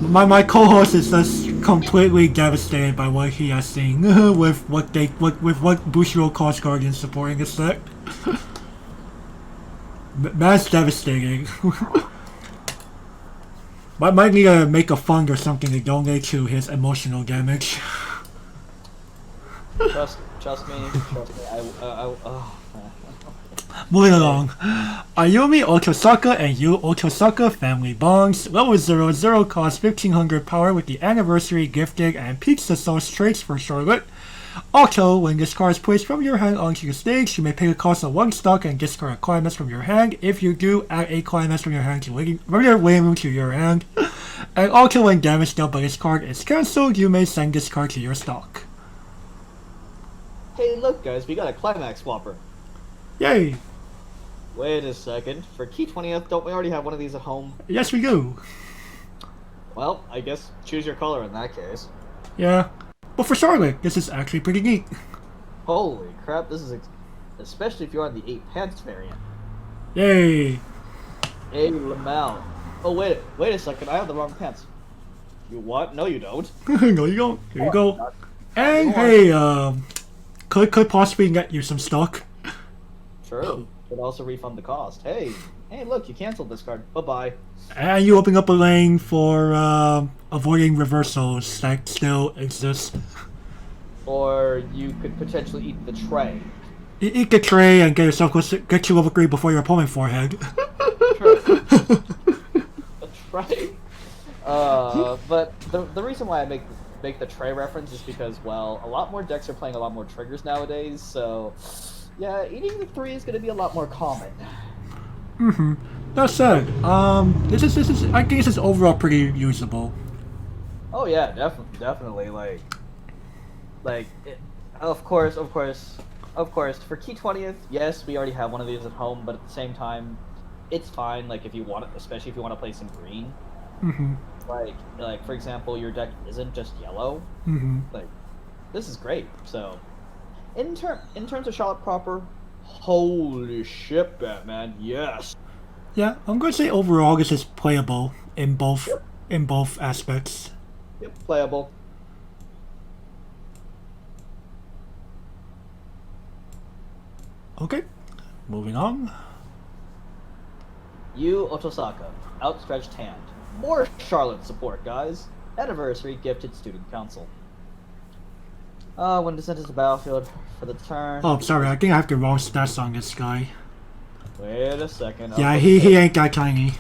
My co-host is just completely devastated by what he has seen with what Bushiro calls Guardian supporting this set. That's devastating. Might need to make a fund or something to donate to his emotional damage. Trust me. Moving along. Ayumi Otosaka and Yu Otosaka family bonds. Level 00 costs 1500 power with the anniversary gifted and pizza sauce traits for Charlotte. Also, when this card is placed from your hand onto the stage, you may pay the cost of 1 stock and discard a climax from your hand. If you do, add a climax from your hand to your waiting room to your hand. And also, when damage dealt by this card is cancelled, you may send this card to your stock. Hey, look, guys, we got a climax swapper. Yay! Wait a second. For Key 20th, don't we already have one of these at home? Yes, we do. Well, I guess choose your color in that case. Yeah. But for Charlotte, this is actually pretty neat. Holy crap, this is especially if you're on the 8 pants variant. Yay! Hey, Lamel. Oh, wait a second, I have the wrong pants. You what? No, you don't. No, you don't. Here you go. And hey, could possibly get you some stock. True. Could also refund the cost. Hey, look, you canceled this card. Bye-bye. And you open up a lane for avoiding reversals that still exist. Or you could potentially eat the tray. Eat the tray and get to level 3 before your opponent forehead. True. A tray. But the reason why I make the tray reference is because, well, a lot more decks are playing a lot more triggers nowadays, so yeah, eating the 3 is going to be a lot more common. Mm-hmm. That said, this is I think this is overall pretty usable. Oh yeah, definitely. Of course. For Key 20th, yes, we already have one of these at home, but at the same time, it's fine. Like if you want it, especially if you want to play some green. Mm-hmm. Like for example, your deck isn't just yellow. Mm-hmm. Like, this is great. So, in terms of Charlotte proper, holy shit, Batman, yes. Yeah, I'm gonna say overall this is playable in both aspects. Yep, playable. Okay, moving on. Yu Otosaka, Outstretched Hand. More Charlotte support, guys. Anniversary gifted student council. When descent is the battlefield for the turn. Oh, sorry, I think I have the wrong stats on this guy. Wait a second. Yeah, he ain't that tiny.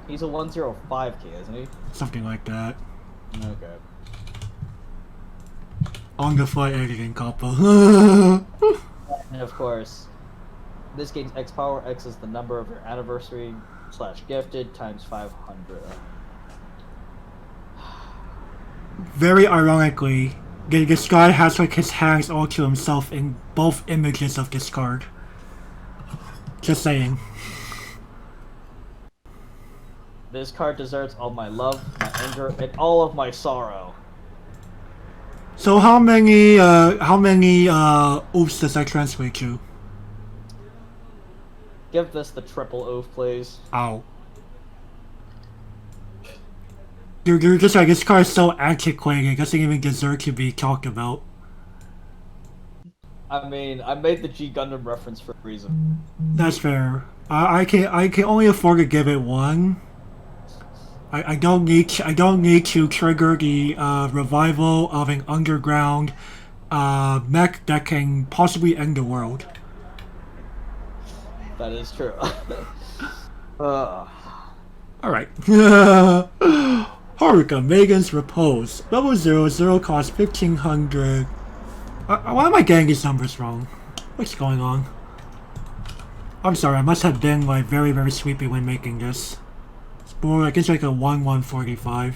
He's a 105k, isn't he? Something like that. Okay. On the fly editing, Kappa. And of course, this gains X power. X is the number of your anniversary slash gifted times 500. Very ironically, this guy has like his hands all to himself in both images of this card. Just saying. This card deserves all my love, my anger, and all of my sorrow. So how many oops does that translate to? Give this the triple oof, please. Ow. You're just like, this card is so antiquated, it doesn't even deserve to be talked about. I mean, I made the G Gundam reference for a reason. That's fair. I can only afford to give it one. I don't need to trigger the revival of an underground mech that can possibly end the world. That is true. Alright. Haruka, Maidens Repose. Level 00, cost 1500. Why am I getting these numbers wrong? What's going on? I'm sorry, I must have been like very, very sleepy when making this. It's more like, it's like a 1-145.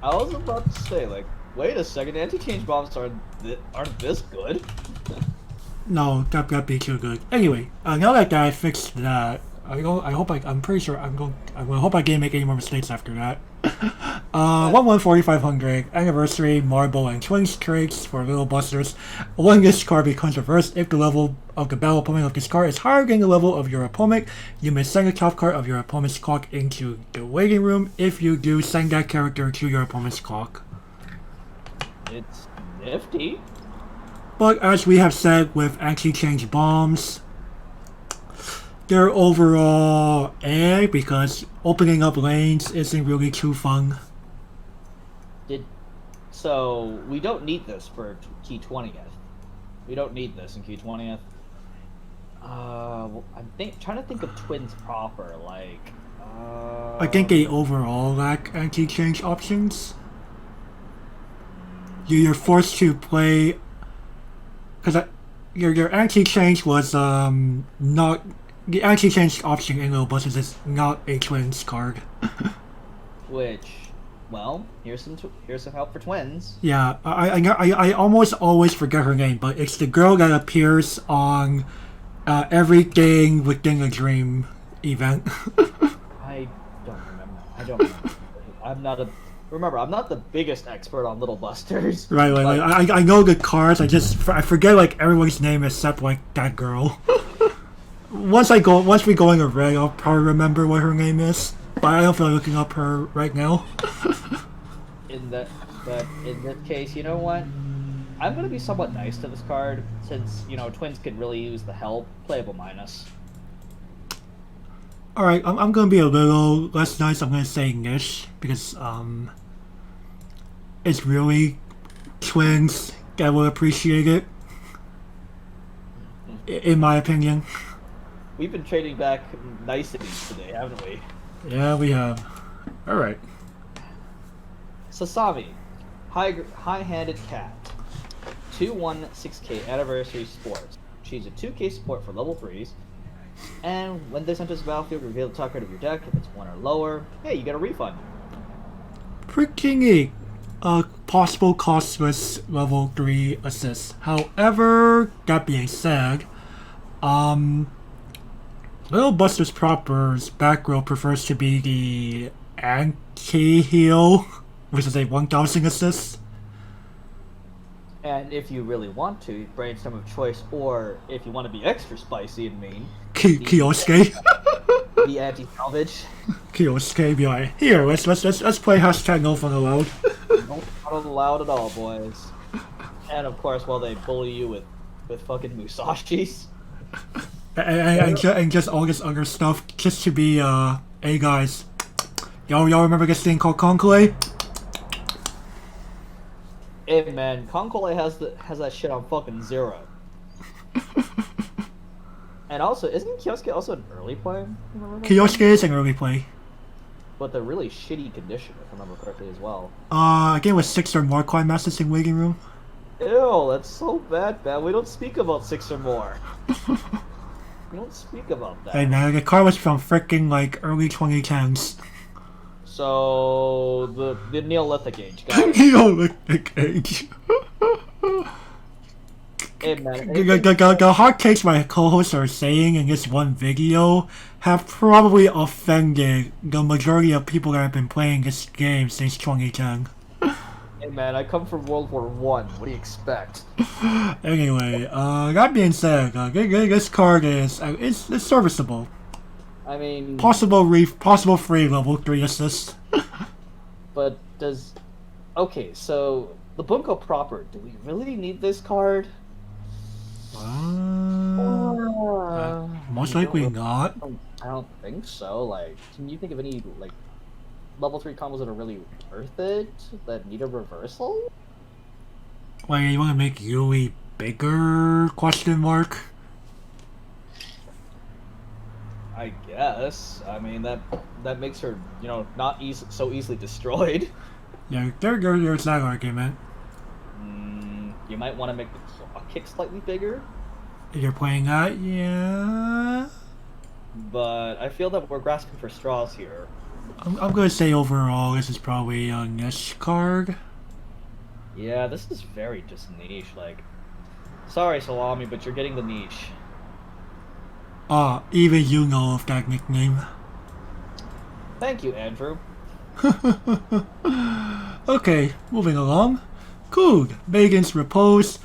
I was about to say, like, wait a second, anti-change bombs aren't this good. No, that'd be too good. Anyway, now that I fixed that, I hope I didn't make any more mistakes after that. 1-1-4500, Anniversary, Marble, and Twin Strikes for Little Busters. When this card becomes reversed, if the level of the battle opponent of this card is higher than the level of your opponent, you may send the top card of your opponent's clock into the waiting room. If you do, send that character to your opponent's clock. It's nifty. But as we have said with anti-change bombs, they're overall because opening up lanes isn't really too fun. So we don't need this for key 20th. We don't need this in key 20th. I'm trying to think of twins proper. Like, I think they overall lack anti-change options. You're forced to play because your anti-change was not. The anti-change option in Little Busters is not a twins card. Which, well, here's some help for twins. Yeah, I almost always forget her name, but it's the girl that appears on Everything Within a Dream event. I don't remember. I'm not the biggest expert on Little Busters. Right. I know the cards. I forget like everyone's name except like that girl. Once we go in a red, I'll probably remember what her name is. But I don't feel like looking up her right now. in this case, you know what? I'm gonna be somewhat nice to this card since twins could really use the help. Playable minus. All right, I'm gonna be a little less nice. I'm gonna say niche because it's really twins that will appreciate it. In my opinion. We've been trading back niceties today, haven't we? Yeah, we have. Alright. Sasami, high-handed cat. 2/1 6K anniversary sports. She's a 2K support for level 3s. And when this enters the battlefield, reveal the top card of your deck. If it's 1 or lower, hey, you get a refund. Pretty neat. Possible costless level 3 assist. However, that being said, Little Busters proper's back row prefers to be the anti-heal, which is a 1000 assist. And if you really want to, brainstorm of choice, or if you want to be extra spicy and mean, Kioske. The anti-salvage. Kioske be like, here, let's play hashtag no fun allowed. No fun allowed at all, boys. And of course, while they bully you with fucking Musashis. And just all this other stuff, just to be, hey guys, y'all remember this thing called Conclave? Hey man, Conclave has that shit on fucking 0. And also, isn't Kioske also an early play? Kioske is an early play. But they're really shitty condition, if I remember correctly as well. Again with 6 or more Climb Masters in waiting room. Ew, that's so bad, man. We don't speak about 6 or more. Don't speak about that. Hey man, the card was from freaking like early 2010s. So the Neolithic age, got it. Neolithic age. Hey man, The hot takes my co-hosts are saying in this one video have probably offended the majority of people that have been playing this game since 2010. hey man, I come from World War One. What do you expect? Anyway, that being said, this card is it's serviceable. I mean, Possible free level 3 assist. but does okay? So the Bunko proper, do we really need this card? Most likely not. I don't think so. Like, can you think of any like level 3 combos that are really worth it that need a reversal? Wait, you want to make Yui bigger? Question mark. I guess. I mean that makes her, you know, not so easily destroyed. Yeah, there's that argument. You might want to make the claw kick slightly bigger. If you're playing that, yeah. But I feel that we're grasping for straws here. I'm gonna say overall, this is probably a niche card. Yeah, this is very just niche. Like, sorry, Salami, but you're getting the niche. Even you know of that nickname. Thank you, Andrew. Okay, moving along. Good. Maidens Repose.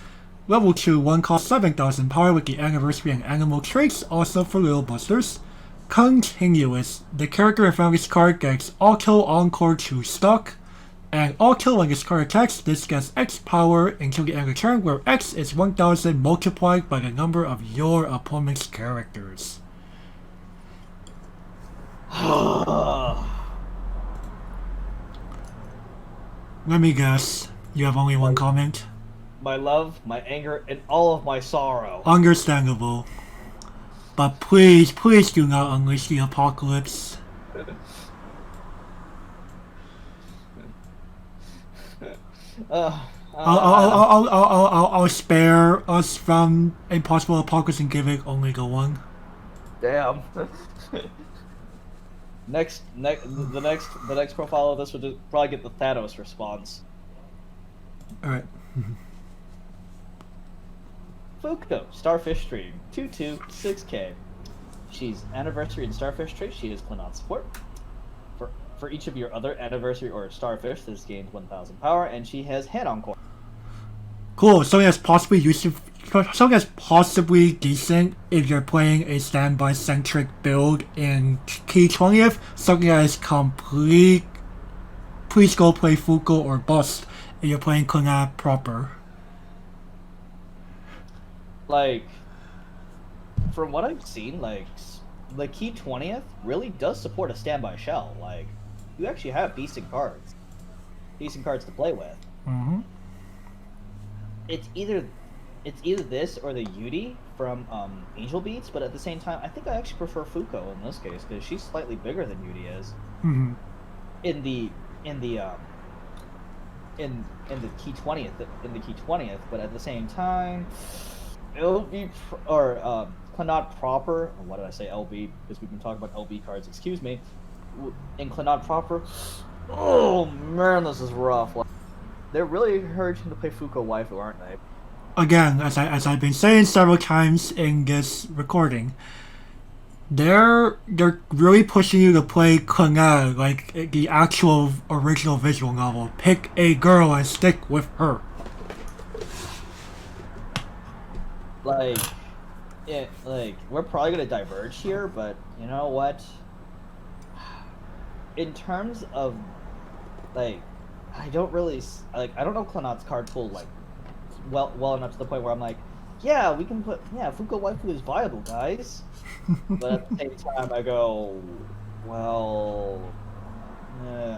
Level 2, 1 cost 7,000 power with the anniversary and animal traits, also for Little Busters. Continuous. The character in front of this card gets Auto Encore 2 stock. And Auto when this card attacks, this gets X power until the end of the turn, where X is 1000 multiplied by the number of your opponent's characters. Let me guess. You have only one comment? My love, my anger, and all of my sorrow. Understandable. But please do not unleash the apocalypse. I'll spare us from a possible apocalypse and give it only the one. Damn. The next profile of this would probably get the Thanos response. Alright. Fuuko, Starfish stream, 226k. She's anniversary and Starfish trait. She is Klingon support. For each of your other anniversary or Starfish, this gains 1000 power, and she has head encore. Cool. Something that's possibly decent if you're playing a standby centric build in Key 20th. Something that is complete. Please go play Fuuko or bust if you're playing Kanata proper. Like, from what I've seen, like the Key 20th really does support a standby shell. Like, you actually have decent cards to play with. Mm-hmm. It's either this or the Yudi from Angel Beats, but at the same time, I think I actually prefer Fuuko in this case because she's slightly bigger than Yudi is. Mm-hmm. In the Key 20th, but at the same time, LB or Kanata proper. Or what did I say? LB, because we've been talking about LB cards. Excuse me. In Kanata proper. Oh man, this is rough. Like, they're really encouraging to play Fuuko waifu, aren't they? Again, as I've been saying several times in this recording, they're really pushing you to play Kanata like the actual original visual novel. Pick a girl and stick with her. Like, we're probably gonna diverge here, but you know what? In terms of, like, I don't know Kanata's card pool like well enough to the point where I'm like, yeah, we can Fuuko waifu is viable, guys. But at the same time, I go, well,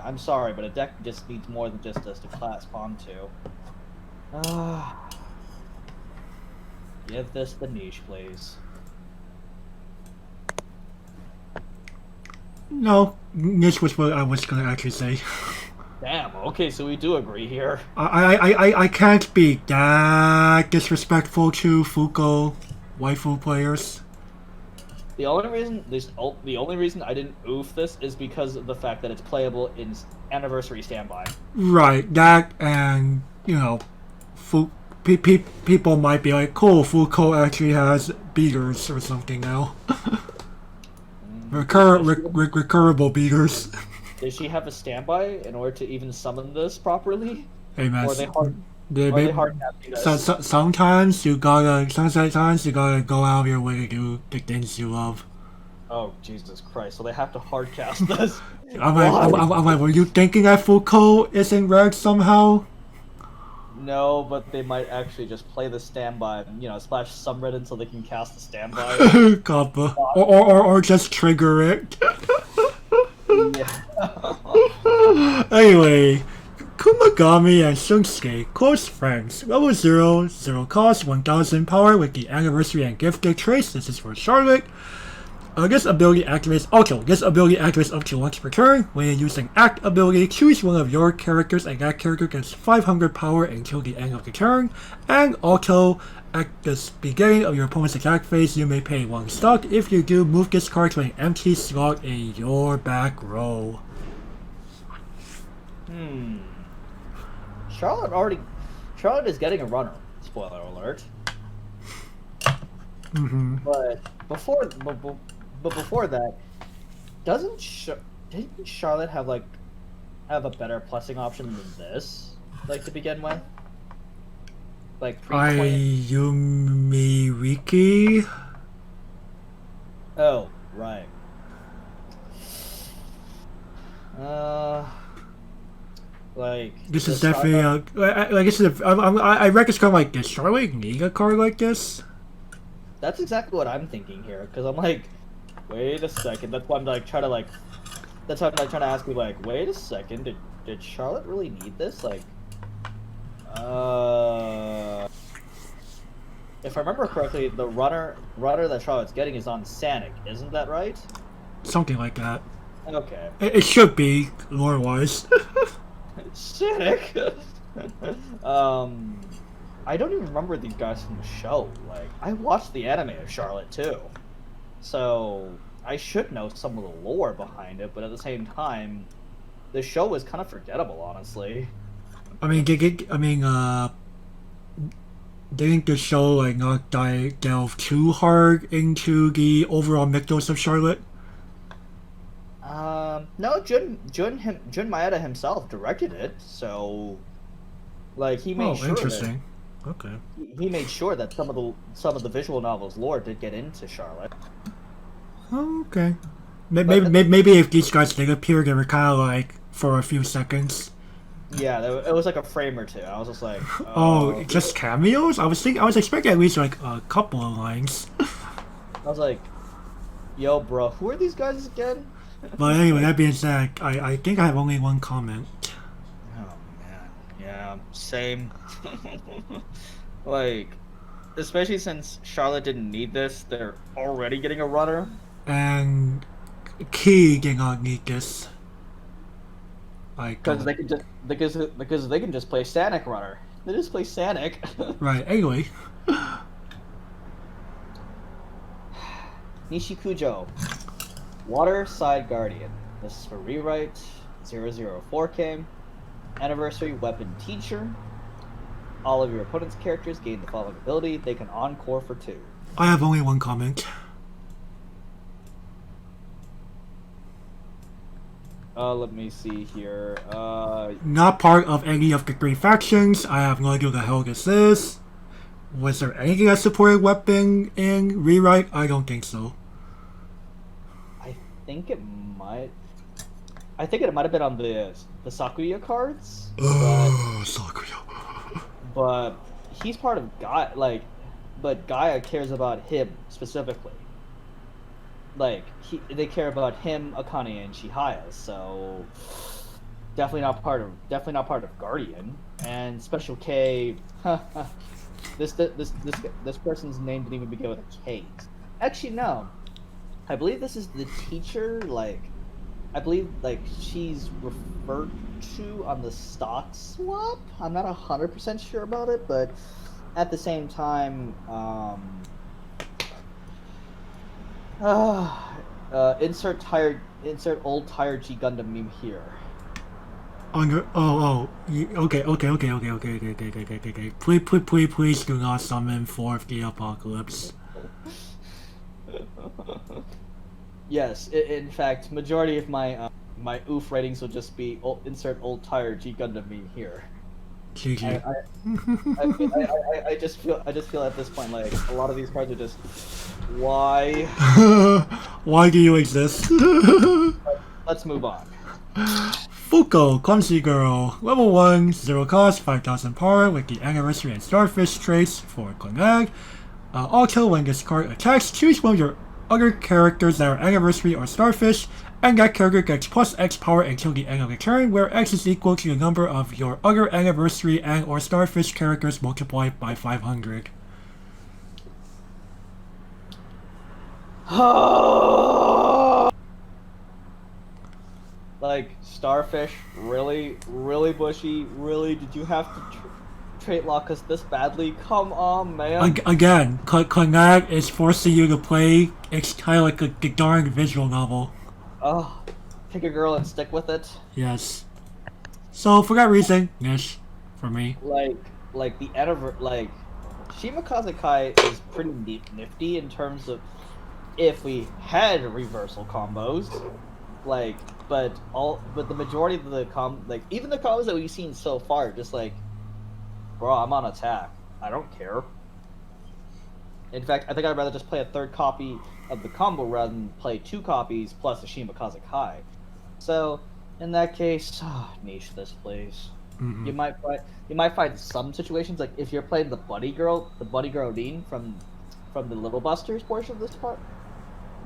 I'm sorry, but a deck just needs more than just us to clasp onto. Give this the niche, please. No, niche was what I was gonna actually say. Damn. Okay, so we do agree here. I can't be that disrespectful to Fuuko waifu players. The only reason the only reason I didn't oof this is because of the fact that it's playable in Anniversary Standby. Right, that and, you know, people might be like, cool, Fuuko actually has beaters or something now. Recurrable beaters. Does she have a standby in order to even summon this properly? Hey man, Or are they hard capping this? sometimes you gotta go out of your way to do the things you love. Oh Jesus Christ! So they have to hard cast this. I'm like, were you thinking that Fuuko isn't red somehow? No, but they might actually just play the standby, you know, splash some red in so they can cast the standby. Kappa. Or just trigger it. Yeah. Anyway, Kumagami and Shunsuke, close friends. Level 0, 0 cost, 1000 power with the anniversary and gifted trace. This is for Charlotte. This ability activates up to once per turn. When you're using Act ability, choose one of your characters and that character gets 500 power until the end of the turn. And also, at the beginning of your opponent's attack phase, you may pay 1 stock. If you do, move this card to an empty slot in your back row. Charlotte is getting a runner. Spoiler alert. But before that, didn't Charlotte have a better plussing option than this, like to begin with? Like Ayumi Riki. Oh, right. Like this is definitely I reckon it's kind of like, does Charlotte need a card like this? That's exactly what I'm thinking here, because I'm like, wait a second. That's why I'm like trying to ask you, like, wait a second, did Charlotte really need this? Like, if I remember correctly, the runner that Charlotte's getting is on Sanic, isn't that right? Something like that. Okay. It should be lore wise. Sanic. I don't even remember these guys from the show. Like, I watched the anime of Charlotte too, so I should know some of the lore behind it. But at the same time, the show was kind of forgettable, honestly. I mean, didn't the show like not delve too hard into the overall mythos of Charlotte? No, Jun Maeda himself directed it, so like he made sure. Interesting. Okay. He made sure that some of the visual novels lore did get into Charlotte. Okay. Maybe if these guys did appear, they were kind of like for a few seconds. Yeah, it was like a frame or two. I was just like, oh, just cameos? I was expecting at least like a couple of lines. I was like, yo, bro, who are these guys again? But anyway, that being said, I think I have only one comment. Oh man, yeah, same. Like, especially since Charlotte didn't need this, they're already getting a runner. And Key did not need this. Because they can just play Sanic runner. They just play Sanic. Right. Anyway. Nishikujou, Waterside Guardian. This is for rewrite 004K. Anniversary Weapon Teacher. All of your opponent's characters gain the following ability. They can encore for 2. I have only one comment. Let me see here. Not part of any of the 3 factions. I have no idea what the hell this is. Was there anything that supported weapon in rewrite? I don't think so. I think it might have been on the Sakuya cards. Sakuya. But he's part of Gaia, but Gaia cares about him specifically. Like, they care about him, Akane, and Chihaya, so definitely not part of Guardian. And Special K, this person's name didn't even begin with a K. Actually, no. I believe this is the teacher. I believe she's referred to on the stock swap. I'm not 100% sure about it, but at the same time, Insert old tired G Gundam meme here. On your okay. Please do not summon Fourth the Apocalypse. Yes, in fact, majority of my oof ratings will just be insert old tired G Gundam meme here. GG. I just feel at this point like a lot of these cards are just why. Why do you exist? Let's move on. Fuuko, Clumsy Girl, level 1, 0 cost, 5000 power with the Anniversary and Starfish traits for Konag. Also, when this card attacks, choose one of your other characters that are Anniversary or Starfish, and that character gets plus X power until the end of the turn, where X is equal to the number of your other Anniversary and or Starfish characters multiplied by 500. Like, Starfish, really bushy, really, did you have to trait lock us this badly? Come on, man. Again, Konag is forcing you to play, it's kind of like a darn visual novel. Oh, pick a girl and stick with it. Yes. So, for that reason, Nish, for me. Like the Shimakaze Kai is pretty nifty in terms of if we had reversal combos, like, but the majority of the even the combos that we've seen so far, just like, bro, I'm on attack. I don't care. In fact, I think I'd rather just play a third copy of the combo rather than play 2 copies plus the Shimakaze Kai. So, in that case, niche this, please. Mm-hmm. You might find some situations, like if you're playing the Buddy Girl Dean from the Little Busters portion of this part,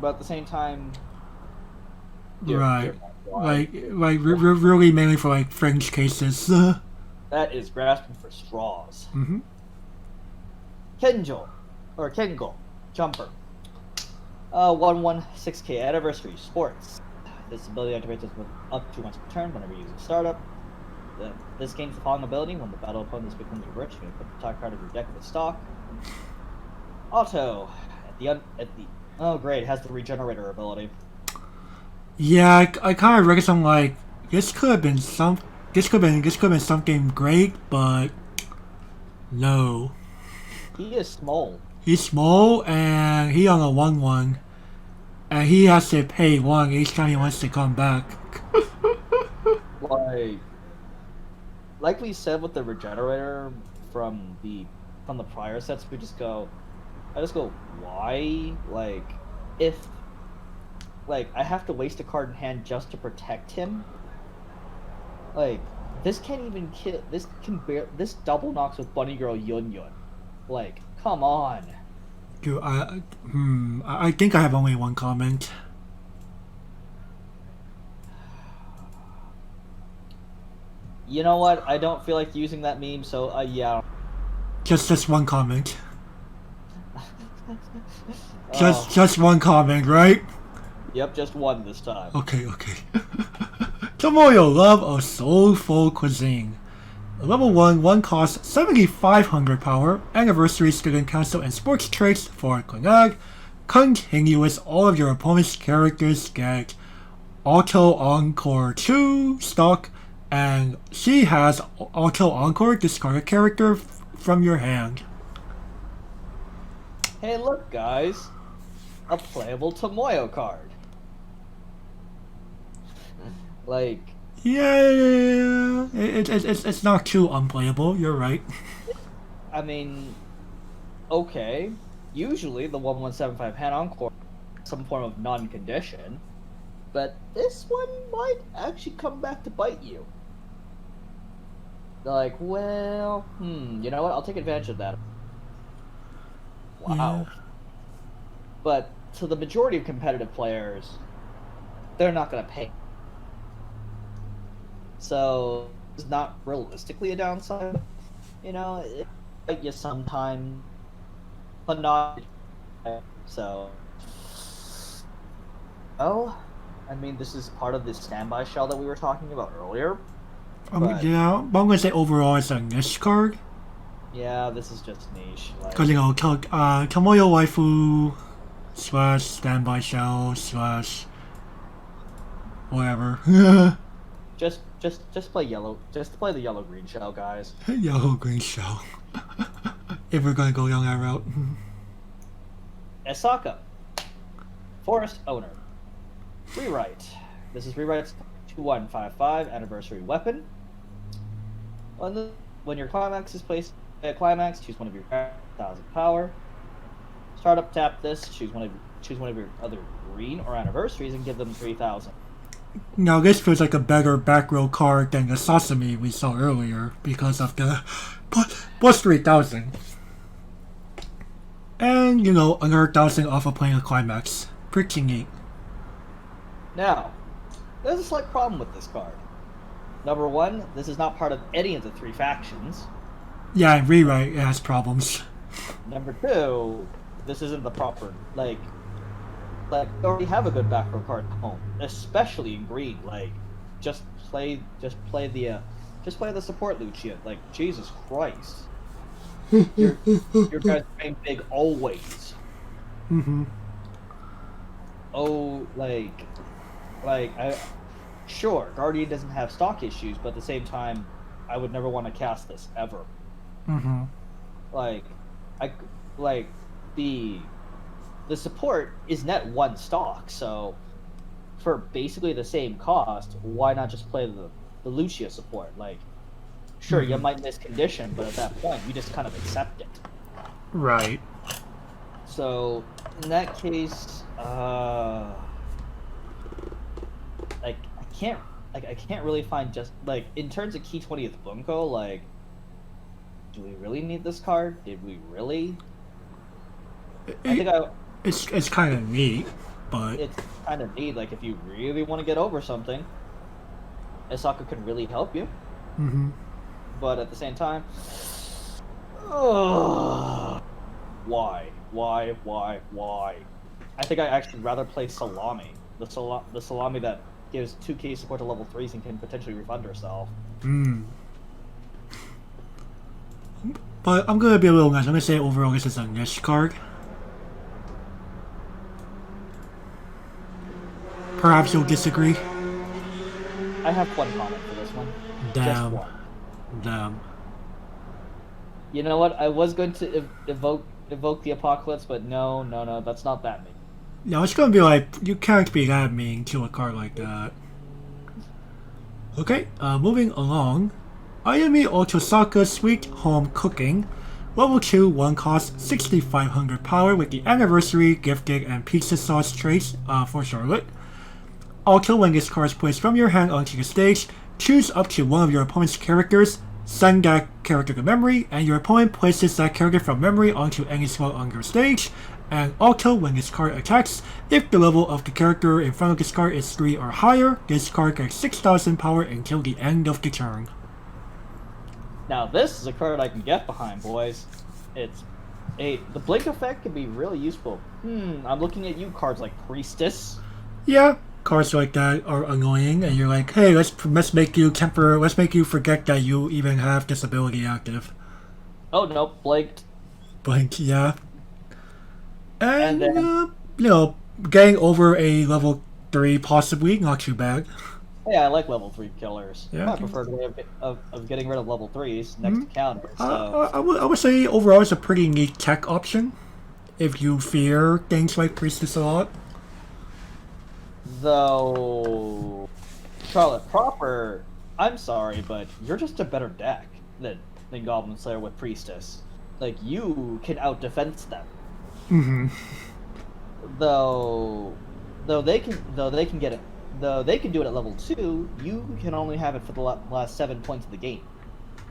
but at the same time, right, really mainly for like French cases. That is grasping for straws. Mm-hmm. Kengo, Jumper. 1/6K Anniversary Sports. This ability activates with up to once per turn whenever you use a startup. This gains the following ability: when the battle opponent becomes rich, you can put the top card of your deck with stock. Auto oh great, it has the regenerator ability. Yeah, I kind of reckon something like this could have been something great, but no. He is small. He's small and he on a 1/1, and he has to pay 1 each time he wants to come back. Like we said with the regenerator from the prior sets, I just go, why? If I have to waste a card in hand just to protect him. This can't even kill. This double knocks with Bunny Girl Yun Yun. Come on. Dude, I think I have only one comment. You know what? I don't feel like using that meme, so yeah. Just one comment. Just one comment, right? Yep, just one this time. Okay. Tomoyo, love of soulful cuisine. Level 1 cost 7,500 power, Anniversary Student Council and Sports traits for Konag. Continuous, all of your opponent's characters get Auto Encore 2 stock, and she has Auto Encore, discard a character from your hand. Hey look guys, a playable Tomoyo card. Yeah, it's not too unplayable, you're right. I mean, okay, usually the 1175 hand encore some form of non-condition, but this one might actually come back to bite you. Well, you know what, I'll take advantage of that. Wow. Yeah. But to the majority of competitive players, they're not going to pay. So it's not realistically a downside. It might you sometime, but not. So, well, I mean, this is part of the standby shell that we were talking about earlier. Yeah, but I'm gonna say overall it's a niche card. Yeah, this is just niche. Because Tomoyo waifu slash standby shell slash whatever. Just play yellow. Just play the yellow green shell, guys. Yellow green shell. If we're gonna go down that route. Osaka, Forest Owner. Rewrite. This is rewrites 2155 anniversary weapon. When your climax is placed at climax, choose one of your 1,000 power. Startup, tap this. Choose one of your other green or anniversaries and give them 3,000. Now this feels like a better back row card than the Sasami we saw earlier because of the plus 3,000. And, you know, another 1,000 off of playing a climax. Pretty neat. Now, there's a slight problem with this card. Number one, this is not part of any of the 3 factions. Yeah, in rewrite, it has problems. Number two, this isn't the proper, like, you already have a good back row card at home, especially in green. Like, just play the support Lucia. Like, Jesus Christ, your guys are playing big always. Mm-hmm. Oh, sure, Guardian doesn't have stock issues, but at the same time, I would never want to cast this ever. Mm-hmm. The support is net 1 stock, so for basically the same cost, why not just play the Lucia support? Like, sure, you might miss condition, but at that point, you just kind of accept it. Right. So, in that case, I can't really find just, like, in terms of Key 20th Bunko, like, do we really need this card? Did we really? It's kind of neat, but... It's kind of neat, like, if you really want to get over something, Osaka can really help you. Mm-hmm. But at the same time... Why? I think I actually rather play Salami. The Salami that gives 2k support to level 3s and can potentially refund herself. But I'm gonna be a little nice. I'm gonna say overall this is a niche card. Perhaps you'll disagree. I have one comment for this one. Damn. Just one. Damn. You know what? I was going to evoke the apocalypse, but no, that's not that mean. No, it's gonna be like, you can't be that mean to a card like that. Okay, moving along. Ayumi Otosaka Sweet Home Cooking. Level 2, 1 cost, 6,500 power with the anniversary, gifted, and pizza sauce traits for Charlotte. Also, when this card is placed from your hand onto the stage, choose up to one of your opponent's characters, send that character to memory, and your opponent places that character from memory onto any slot on your stage. And also, when this card attacks, if the level of the character in front of this card is 3 or higher, this card gets 6,000 power until the end of the turn. Now this is a card I can get behind, boys. The blink effect can be really useful. I'm looking at you cards like Priestess. Yeah, cards like that are annoying, and you're like, hey, let's make you forget that you even have this ability active. Oh no, blinked. Blink, yeah. And then, you know, getting over a level 3 possibly, not too bad. Yeah, I like level 3 killers. Yeah, my preferred way of getting rid of level 3s next to counters. So. I would say overall it's a pretty neat tech option if you fear things like Priestess a lot. Though, Charlotte proper, I'm sorry, but you're just a better deck than Goblin Slayer with Priestess. Like, you can out-defense them. Mm-hmm. Though they can do it at level 2, you can only have it for the last 7 points of the game.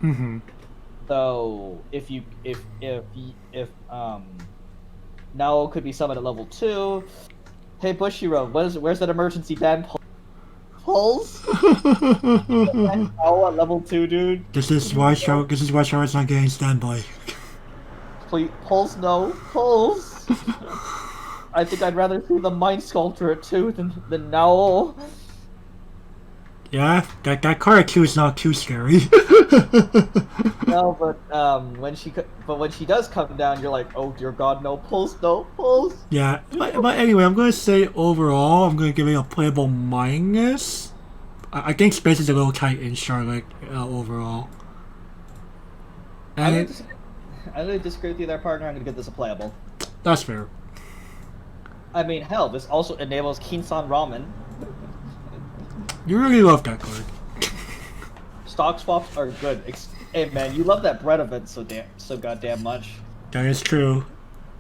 Mm-hmm. So if Nao could be summoned at level 2. Hey Bushiroad, where's that emergency ban pulse? Nao at level 2, dude. This is why Charlotte's not getting standby. Please, pulse, no, pulse. I think I'd rather see the Mind Sculptor at 2 than Nao. Yeah, that card at 2 is not too scary. No, when she does come down, you're like, oh dear God, no pulse, no pulse. Yeah, but anyway, I'm gonna say overall, I'm gonna give it a playable minus. I think space is a little tight in Charlotte overall. And I'm gonna disagree with you there, partner. I'm gonna give this a playable. That's fair. I mean, hell, this also enables Kinsan Ramen. You really love that card. Stock swaps are good. Hey man, you love that bread event so goddamn much. That is true.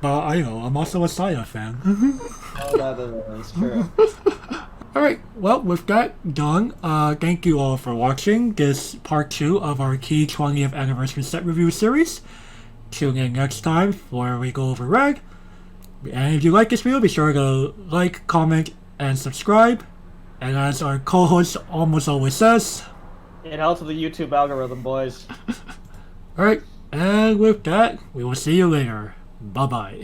But I know, I'm also a Saya fan. Oh, that is true. Alright, well, with that done, thank you all for watching this part 2 of our key 20th anniversary set review series. Tune in next time where we go over Red. And if you like this video, be sure to like, comment, and subscribe. And as our co-host almost always says, it helps with the YouTube algorithm, boys. Alright, and with that, we will see you later. Bye-bye.